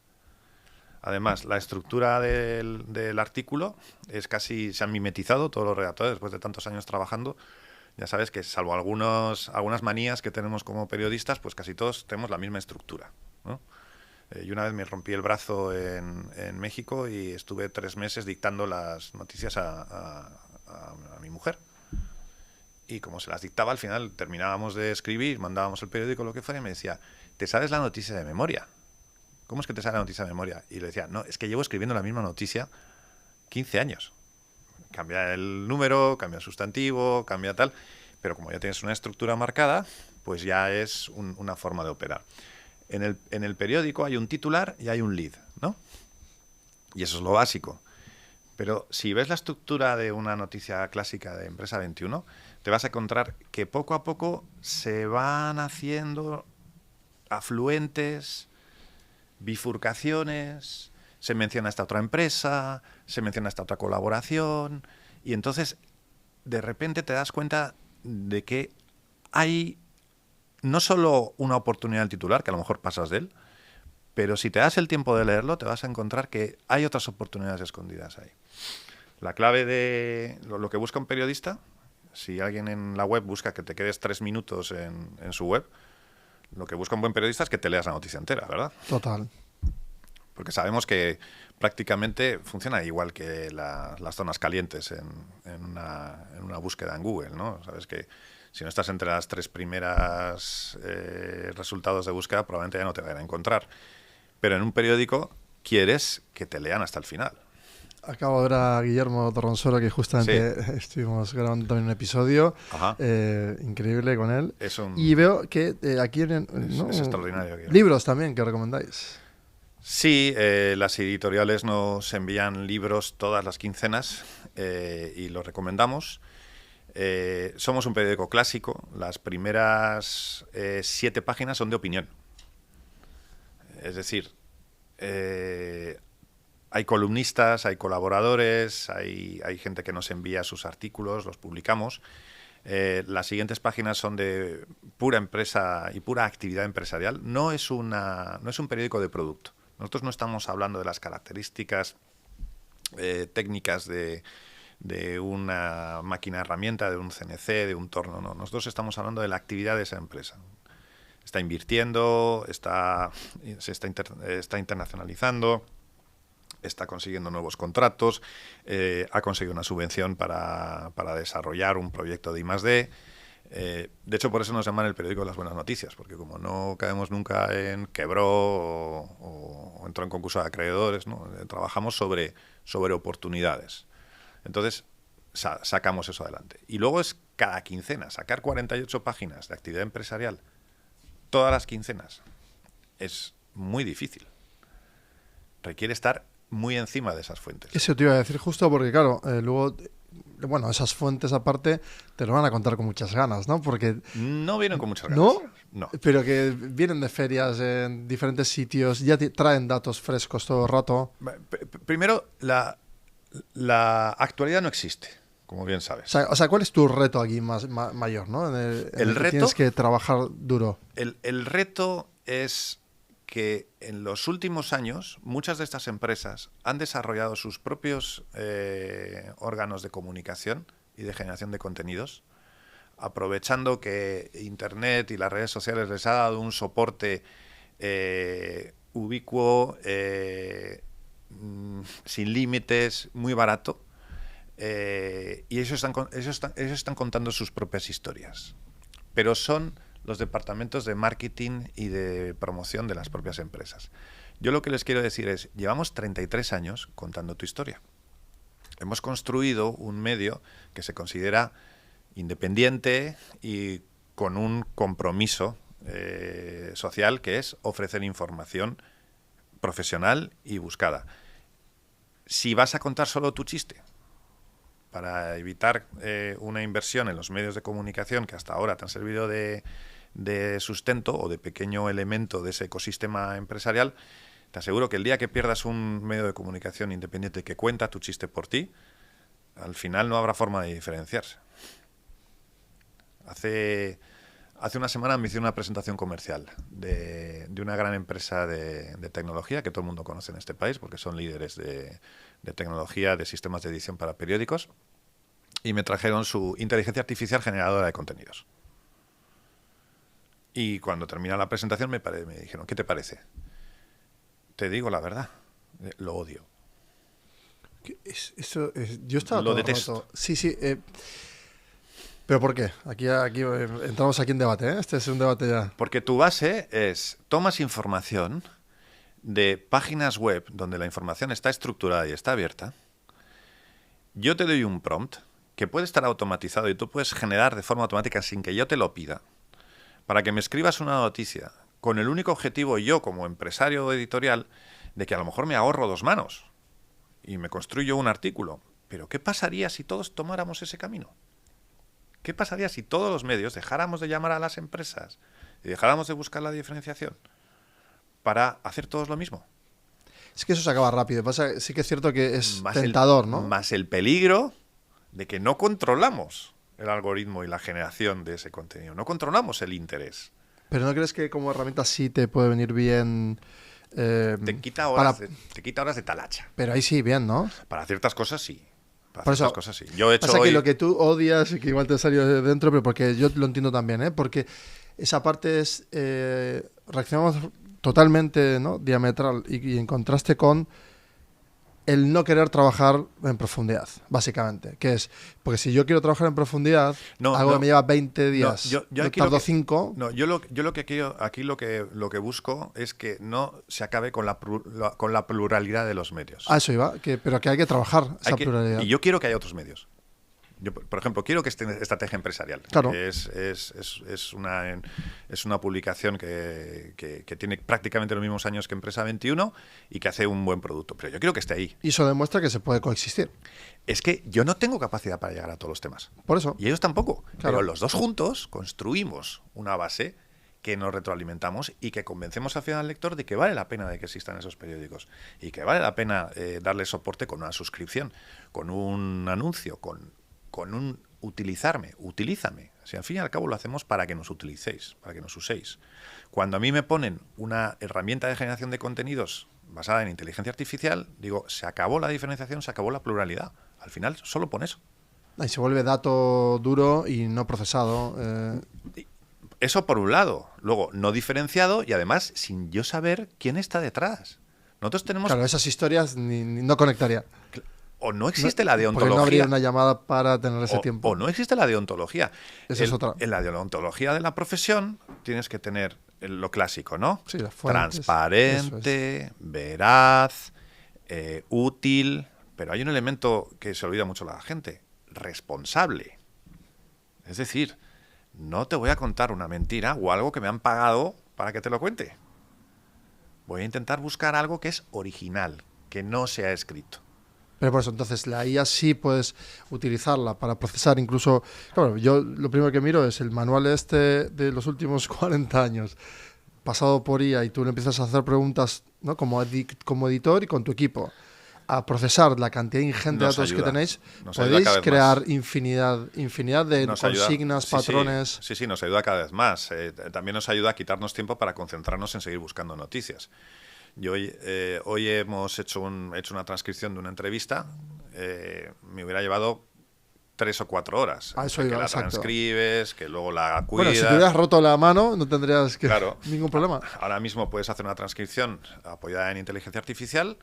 Además, la estructura del artículo es casi, se han mimetizado todos los redactores después de tantos años trabajando. Ya sabes que salvo algunas manías que tenemos como periodistas, pues casi todos tenemos la misma estructura, ¿no? Yo una vez me rompí el brazo en México y estuve 3 meses dictando las noticias a mi mujer. Y como se las dictaba, al final terminábamos de escribir, mandábamos el periódico, lo que fuera, y me decía, ¿te sabes la noticia de memoria? ¿Cómo es que te sabes la noticia de memoria? Y le decía, no, es que llevo escribiendo la misma noticia 15 años. Cambia el número, cambia el sustantivo, cambia tal, pero como ya tienes una estructura marcada, pues ya es una forma de operar. En el periódico hay un titular y hay un lead, ¿no? Y eso es lo básico. Pero si ves la estructura de una noticia clásica de Empresa 21, te vas a encontrar que poco a poco se van haciendo afluentes, bifurcaciones, se menciona esta otra empresa, se menciona esta otra colaboración, y entonces de repente te das cuenta de que hay no solo una oportunidad del titular, que a lo mejor pasas de él, pero si te das el tiempo de leerlo, te vas a encontrar que hay otras oportunidades escondidas ahí. La clave de lo que busca un periodista, si alguien en la web busca que te quedes 3 minutos en su web, lo que busca un buen periodista es que te leas la noticia entera, ¿verdad? Total. Porque sabemos que prácticamente funciona igual que las zonas calientes en una búsqueda en Google, ¿no? Sabes que si no estás entre las 3 primeras resultados de búsqueda, probablemente ya no te vayan a encontrar. Pero en un periódico quieres que te lean hasta el final. Acabo de ver a Guillermo Torronsoro, que justamente estuvimos grabando también un episodio increíble con él. Y veo que aquí es extraordinario. Libros también que recomendáis. Sí, las editoriales nos envían libros todas las quincenas y los recomendamos. Somos un periódico clásico. Las primeras 7 páginas son de opinión. Es decir, hay columnistas, hay colaboradores, hay gente que nos envía sus artículos, los publicamos. Las siguientes páginas son de pura empresa y pura actividad empresarial. No es un periódico de producto. Nosotros no estamos hablando de las características técnicas de una máquina herramienta, de un CNC, de un torno. No. Nosotros estamos hablando de la actividad de esa empresa. Está invirtiendo, está internacionalizando, está consiguiendo nuevos contratos, ha conseguido una subvención para desarrollar un proyecto de I+D. De hecho, por eso nos llaman el periódico de las buenas noticias, porque como no caemos nunca en quebró o entró en concurso de acreedores, ¿no? Trabajamos sobre oportunidades. Entonces, sacamos eso adelante. Y luego es cada quincena, sacar 48 páginas de actividad empresarial todas las quincenas es muy difícil. Requiere estar muy encima de esas fuentes. Eso te iba a decir justo porque, claro, luego, bueno, esas fuentes aparte te lo van a contar con muchas ganas, ¿no? Porque... No vienen con muchas ganas. ¿No? No. Pero que vienen de ferias en diferentes sitios, ya traen datos frescos todo el rato. Primero, la actualidad no existe, como bien sabes. O sea, ¿cuál es tu reto aquí mayor, ¿no? En el que reto, tienes que trabajar duro. El reto es que en los últimos años muchas de estas empresas han desarrollado sus propios órganos de comunicación y de generación de contenidos, aprovechando que Internet y las redes sociales les ha dado un soporte ubicuo, sin límites, muy barato, y ellos están contando sus propias historias. Pero son los departamentos de marketing y de promoción de las propias empresas. Yo lo que les quiero decir es, llevamos 33 años contando tu historia. Hemos construido un medio que se considera independiente y con un compromiso social, que es ofrecer información profesional y buscada. Si vas a contar solo tu chiste, para evitar una inversión en los medios de comunicación que hasta ahora te han servido de sustento o de pequeño elemento de ese ecosistema empresarial, te aseguro que el día que pierdas un medio de comunicación independiente que cuenta tu chiste por ti, al final no habrá forma de diferenciarse. Hace una semana me hice una presentación comercial de una gran empresa de tecnología que todo el mundo conoce en este país porque son líderes de tecnología, de sistemas de edición para periódicos, y me trajeron su inteligencia artificial generadora de contenidos. Y cuando termina la presentación me dijeron, ¿qué te parece? Te digo la verdad, lo odio. Yo estaba lo todo detesto. El rato. Sí. ¿Pero por qué? Aquí entramos aquí en debate, ¿eh? Este es un debate ya. Porque tu base es, tomas información de páginas web donde la información está estructurada y está abierta. Yo te doy un prompt que puede estar automatizado y tú puedes generar de forma automática sin que yo te lo pida, para que me escribas una noticia con el único objetivo, yo como empresario editorial, de que a lo mejor me ahorro 2 manos y me construyo un artículo. Pero ¿qué pasaría si todos tomáramos ese camino? ¿Qué pasaría si todos los medios dejáramos de llamar a las empresas y dejáramos de buscar la diferenciación para hacer todos lo mismo? Es que eso se acaba rápido. Sí que es cierto que es tentador, ¿no? Más el peligro de que no controlamos el algoritmo y la generación de ese contenido. No controlamos el interés. ¿Pero no crees que como herramienta sí te puede venir bien? Te quita horas de talacha. Pero ahí sí, bien, ¿no? Para ciertas cosas sí. Por eso, cosas sí. Yo he hecho pasa que lo que tú odias y que igual te salió de dentro, pero porque yo lo entiendo también, ¿eh? Porque esa parte es... reaccionamos totalmente, ¿no? Diametral y en contraste con el no querer trabajar en profundidad, básicamente. Que es, porque si yo quiero trabajar en profundidad, algo que me lleva 20 días, yo tardo 5... No, yo lo que quiero, aquí lo que busco es que no se acabe con la pluralidad de los medios. A eso iba, pero que hay que trabajar esa pluralidad. Y yo quiero que haya otros medios. Yo, por ejemplo, quiero que esté en Estrategia Empresarial. Claro. Es una publicación que tiene prácticamente los mismos años que Empresa 21 y que hace un buen producto. Pero yo quiero que esté ahí. Y eso demuestra que se puede coexistir. Es que yo no tengo capacidad para llegar a todos los temas. Por eso. Y ellos tampoco. Claro. Pero los dos juntos construimos una base que nos retroalimentamos y que convencemos al final al lector de que vale la pena de que existan esos periódicos y que vale la pena darle soporte con una suscripción, con un anuncio, con un utilízame. Si al fin y al cabo lo hacemos para que nos utilicéis, para que nos uséis. Cuando a mí me ponen una herramienta de generación de contenidos basada en inteligencia artificial, digo, se acabó la diferenciación, se acabó la pluralidad. Al final solo pon eso. Y se vuelve dato duro y no procesado. Eso por un lado. Luego, no diferenciado y además sin yo saber quién está detrás. Nosotros tenemos... Claro, esas historias no conectaría. O no existe la deontología. Porque no habría una llamada para tener ese tiempo. O no existe la deontología. Esa es otra. En la deontología de la profesión tienes que tener lo clásico, ¿no? Sí, las fuentes, transparente, veraz, útil. Pero hay un elemento que se olvida mucho la gente. Responsable. Es decir, no te voy a contar una mentira o algo que me han pagado para que te lo cuente. Voy a intentar buscar algo que es original, que no se ha escrito. Pero por eso, entonces, la IA sí puedes utilizarla para procesar incluso... Claro, yo lo primero que miro es el manual este de los últimos 40 años, pasado por IA, y tú le empiezas a hacer preguntas, ¿no? como editor y con tu equipo, a procesar la cantidad ingente de datos que tenéis, podéis crear infinidad de consignas, patrones... Sí, nos ayuda cada vez más. También nos ayuda a quitarnos tiempo para concentrarnos en seguir buscando noticias. Hoy hemos hecho una transcripción de una entrevista. Me hubiera llevado 3 o 4 horas. Eso que iba, la exacto. transcribes, que luego la cuidas. Bueno, si te hubieras roto la mano no tendrías ningún problema. Ahora mismo puedes hacer una transcripción apoyada en inteligencia artificial.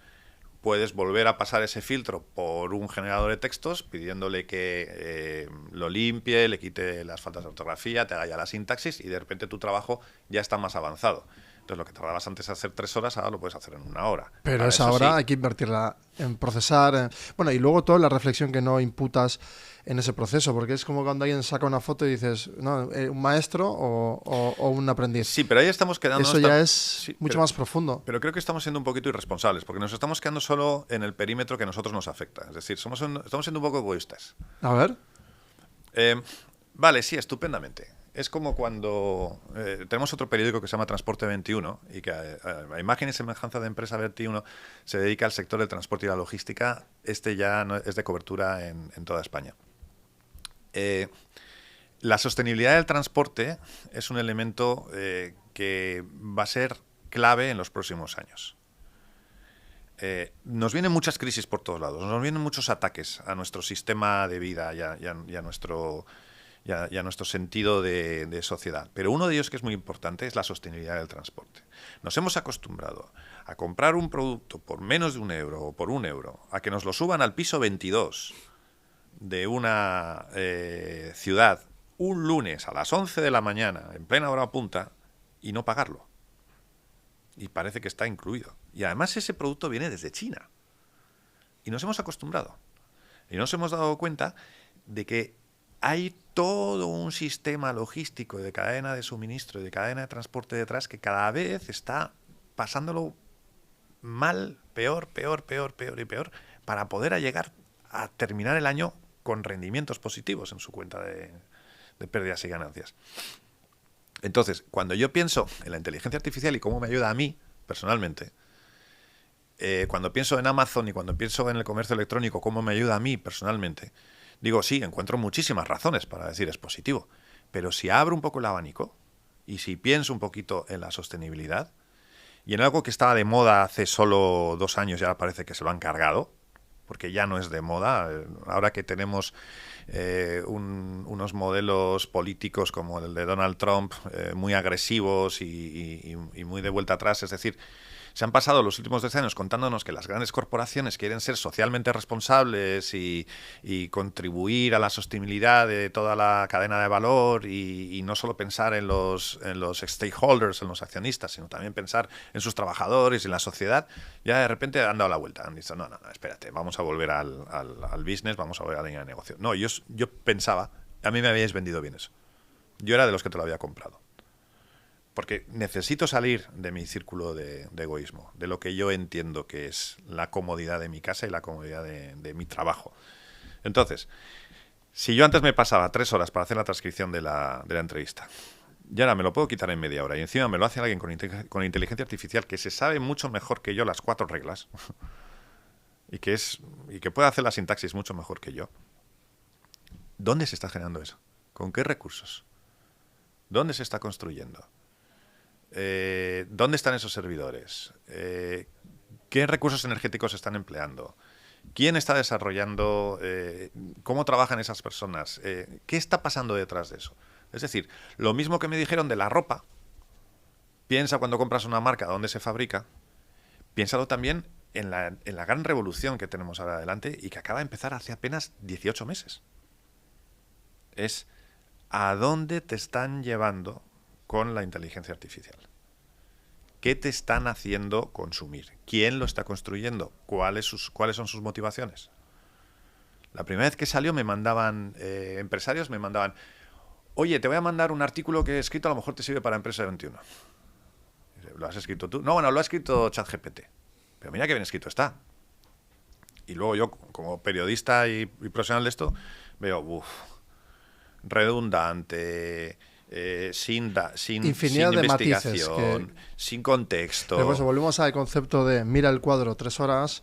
Puedes volver a pasar ese filtro por un generador de textos pidiéndole que lo limpie, le quite las faltas de ortografía, te haga ya la sintaxis y de repente tu trabajo ya está más avanzado. Entonces lo que tardabas antes de hacer 3 horas, ahora lo puedes hacer en 1 hora. Pero esa hora hay que invertirla en procesar. Bueno, y luego toda la reflexión que no imputas en ese proceso, porque es como cuando alguien saca una foto y dices, no, un maestro o un aprendiz. Sí, pero ahí estamos quedando... Eso ya es mucho más profundo. Pero creo que estamos siendo un poquito irresponsables, porque nos estamos quedando solo en el perímetro que a nosotros nos afecta. Es decir, estamos siendo un poco egoístas. A ver. Vale, sí, estupendamente. Es como cuando tenemos otro periódico que se llama Transporte 21 y que a imagen y semejanza de Empresa 21 se dedica al sector del transporte y la logística. Este ya no es de cobertura en toda España. La sostenibilidad del transporte es un elemento que va a ser clave en los próximos años. Nos vienen muchas crisis por todos lados, nos vienen muchos ataques a nuestro sistema de vida y a nuestro sentido de sociedad. Pero uno de ellos que es muy importante es la sostenibilidad del transporte. Nos hemos acostumbrado a comprar un producto por menos de €1 o por €1, a que nos lo suban al piso 22 de una ciudad un lunes a las 11 de la mañana, en plena hora punta, y no pagarlo. Y parece que está incluido. Y además ese producto viene desde China. Y nos hemos acostumbrado. Y nos hemos dado cuenta de que hay todo un sistema logístico de cadena de suministro y de cadena de transporte detrás que cada vez está pasándolo mal, peor y peor, para poder llegar a terminar el año con rendimientos positivos en su cuenta de pérdidas y ganancias. Entonces, cuando yo pienso en la inteligencia artificial y cómo me ayuda a mí, personalmente, cuando pienso en Amazon y cuando pienso en el comercio electrónico, cómo me ayuda a mí, personalmente, digo, sí, encuentro muchísimas razones para decir es positivo, pero si abro un poco el abanico y si pienso un poquito en la sostenibilidad y en algo que estaba de moda hace solo 2 años ya parece que se lo han cargado, porque ya no es de moda, ahora que tenemos unos modelos políticos como el de Donald Trump, muy agresivos y muy de vuelta atrás, es decir, se han pasado los últimos 10 años contándonos que las grandes corporaciones quieren ser socialmente responsables y contribuir a la sostenibilidad de toda la cadena de valor y no solo pensar en los stakeholders, en los accionistas, sino también pensar en sus trabajadores y en la sociedad. Ya de repente han dado la vuelta. Han dicho, no, espérate, vamos a volver al business, vamos a volver a la línea de negocio. No, yo pensaba, a mí me habíais vendido bien eso. Yo era de los que te lo había comprado. Porque necesito salir de mi círculo de egoísmo, de lo que yo entiendo que es la comodidad de mi casa y la comodidad de mi trabajo. Entonces, si yo antes me pasaba 3 horas para hacer la transcripción de la entrevista, y ahora me lo puedo quitar en media hora, y encima me lo hace alguien con inteligencia artificial que se sabe mucho mejor que yo las 4 reglas, y que puede hacer la sintaxis mucho mejor que yo, ¿dónde se está generando eso? ¿Con qué recursos? ¿Dónde se está construyendo? ¿Dónde están esos servidores? ¿Qué recursos energéticos se están empleando? ¿Quién está desarrollando? ¿Cómo trabajan esas personas? ¿Qué está pasando detrás de eso? Es decir, lo mismo que me dijeron de la ropa, piensa cuando compras una marca dónde se fabrica, piénsalo también en la gran revolución que tenemos ahora adelante y que acaba de empezar hace apenas 18 meses. Es ¿a dónde te están llevando con la inteligencia artificial? ¿Qué te están haciendo consumir? ¿Quién lo está construyendo? ¿Cuáles son sus motivaciones? La primera vez que salió me mandaban, empresarios me mandaban, oye, te voy a mandar un artículo que he escrito, a lo mejor te sirve para Empresa 21. ¿Lo has escrito tú? No, bueno, lo ha escrito ChatGPT. Pero mira qué bien escrito está. Y luego yo, como periodista y profesional de esto, veo, redundante, sin Infinidad de matices investigación, sin contexto. Pero pues volvemos al concepto de mira el cuadro 3 horas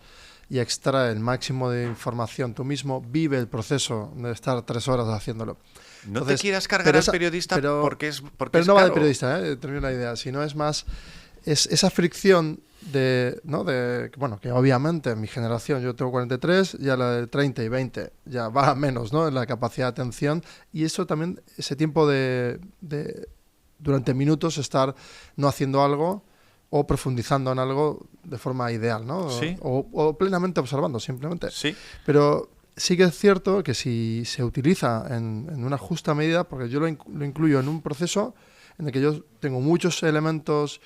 y extrae el máximo de información. Tú mismo vive el proceso de estar 3 horas haciéndolo. No Entonces, te quieras cargar al periodista porque es pero es no va caro. del periodista, termino la idea, sino es más esa fricción ¿no? Bueno, que obviamente en mi generación, yo tengo 43, ya la de 30 y 20 ya va a menos, ¿no? En la capacidad de atención, y eso también, ese tiempo de durante minutos estar no haciendo algo o profundizando en algo de forma ideal, ¿no? Sí. O plenamente observando, simplemente. Sí. Pero sí que es cierto que si se utiliza en una justa medida, porque yo lo incluyo en un proceso en el que yo tengo muchos elementos,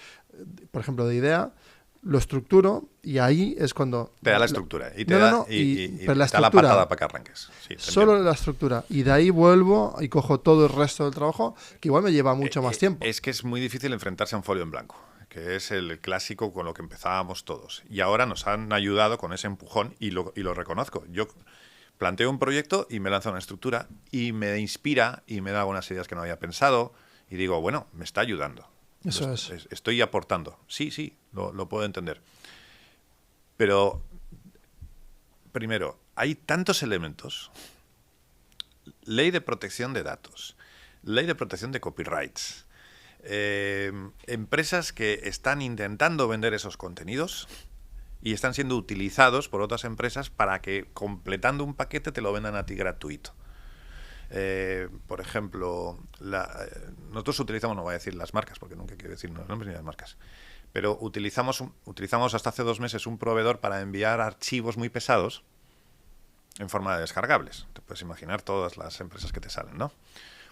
por ejemplo, de idea, lo estructuro y ahí es cuando... Te da la estructura y te No, da, no, y pero la te da la estructura, patada para que arranques. Sí, solo la estructura. Y de ahí vuelvo y cojo todo el resto del trabajo, que igual me lleva mucho más tiempo. Es que es muy difícil enfrentarse a un folio en blanco, que es el clásico con lo que empezábamos todos. Y ahora nos han ayudado con ese empujón y lo reconozco. Yo planteo un proyecto y me lanzo una estructura y me inspira y me da algunas ideas que no había pensado y digo, bueno, me está ayudando. Eso es. Estoy aportando. Sí, lo puedo entender. Pero, primero, hay tantos elementos. Ley de protección de datos, ley de protección de copyrights, empresas que están intentando vender esos contenidos y están siendo utilizados por otras empresas para que, completando un paquete, te lo vendan a ti gratuito. Por ejemplo, nosotros utilizamos, no voy a decir las marcas porque nunca quiero decir los nombres ni las marcas, pero utilizamos hasta hace 2 meses un proveedor para enviar archivos muy pesados en forma de descargables. Te puedes imaginar todas las empresas que te salen, ¿no?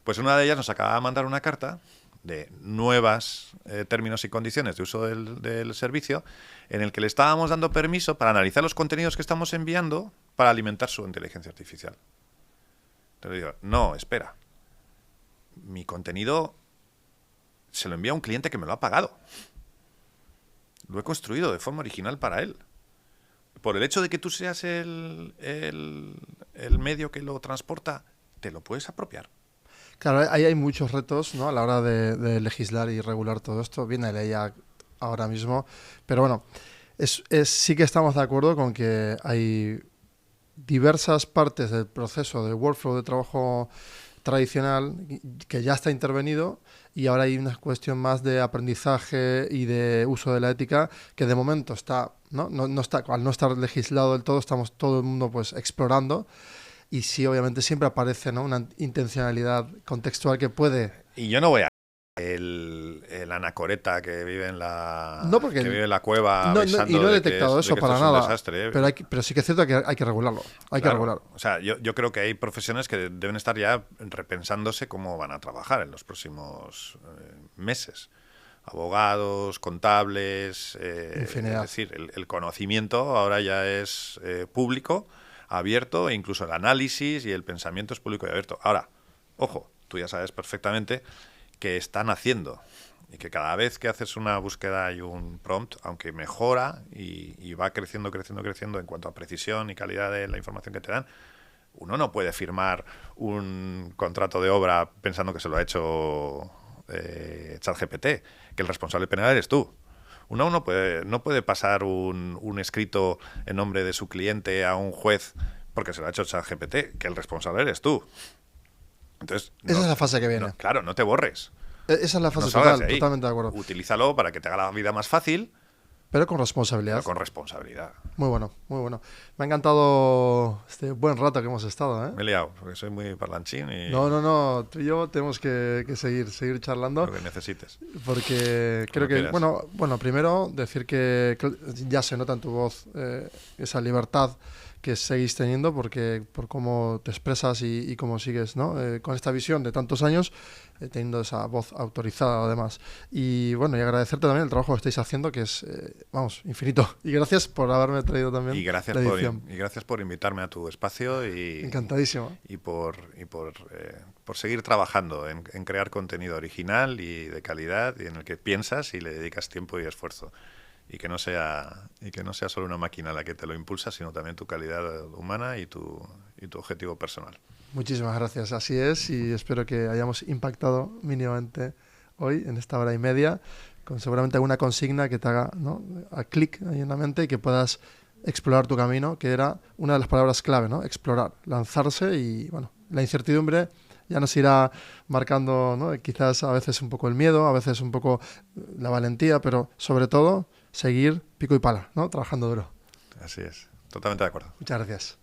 Pues una de ellas nos acaba de mandar una carta de nuevas términos y condiciones de uso del servicio en el que le estábamos dando permiso para analizar los contenidos que estamos enviando para alimentar su inteligencia artificial. Te lo digo, no, espera. Mi contenido se lo envía a un cliente que me lo ha pagado. Lo he construido de forma original para él. Por el hecho de que tú seas el medio que lo transporta, te lo puedes apropiar. Claro, ahí hay muchos retos, ¿no? A la hora de legislar y regular todo esto. Viene ley ya ahora mismo. Pero bueno, sí que estamos de acuerdo con que hay diversas partes del proceso del workflow de trabajo tradicional que ya está intervenido y ahora hay una cuestión más de aprendizaje y de uso de la ética que de momento está, no está, al no estar legislado del todo, estamos todo el mundo pues explorando y sí, obviamente siempre aparece, ¿no? Una intencionalidad contextual que puede... Y yo no voy a el anacoreta que vive en la que vive en la cueva y no he detectado eso para nada, desastre, pero sí que es cierto que hay que regularlo, hay que regularlo. O sea, yo creo que hay profesiones que deben estar ya repensándose cómo van a trabajar en los próximos meses. Abogados, contables, es decir, el conocimiento ahora ya es público, abierto, e incluso el análisis y el pensamiento es público y abierto. Ahora, ojo, tú ya sabes perfectamente que están haciendo y que cada vez que haces una búsqueda y un prompt, aunque mejora y va creciendo en cuanto a precisión y calidad de la información que te dan, uno no puede firmar un contrato de obra pensando que se lo ha hecho ChatGPT, que el responsable penal eres tú. Uno no puede pasar un escrito en nombre de su cliente a un juez porque se lo ha hecho ChatGPT, que el responsable eres tú. Entonces, esa es la fase que viene. Claro, no te borres. Esa es la fase totalmente de acuerdo. Utilízalo para que te haga la vida más fácil. Pero con responsabilidad. Pero con responsabilidad. Muy bueno, muy bueno. Me ha encantado este buen rato que hemos estado, ¿eh? Me he liado, porque soy muy parlanchín y... No. Tú y yo tenemos que seguir charlando. Lo que necesites. Porque creo que... Bueno, primero decir que ya se nota en tu voz esa libertad que seguís teniendo por cómo te expresas y cómo sigues, ¿no? Con esta visión de tantos años, teniendo esa voz autorizada además. Y bueno, y agradecerte también el trabajo que estáis haciendo, que es, infinito. Y gracias por haberme traído también la edición. Y gracias por invitarme a tu espacio y... Encantadísimo. Y por seguir trabajando en crear contenido original y de calidad y en el que piensas y le dedicas tiempo y esfuerzo. y que no sea solo una máquina la que te lo impulsa, sino también tu calidad humana y tu objetivo personal. Muchísimas gracias, así es, y espero que hayamos impactado mínimamente hoy en esta hora y media con seguramente alguna consigna que te haga, ¿no?, a clic ahí en la mente y que puedas explorar tu camino, que era una de las palabras clave, ¿no? Explorar, lanzarse y, bueno, la incertidumbre ya nos irá marcando, ¿no?, quizás a veces un poco el miedo, a veces un poco la valentía, pero sobre todo seguir pico y pala, ¿no?, trabajando duro. Así es, totalmente de acuerdo. Muchas gracias.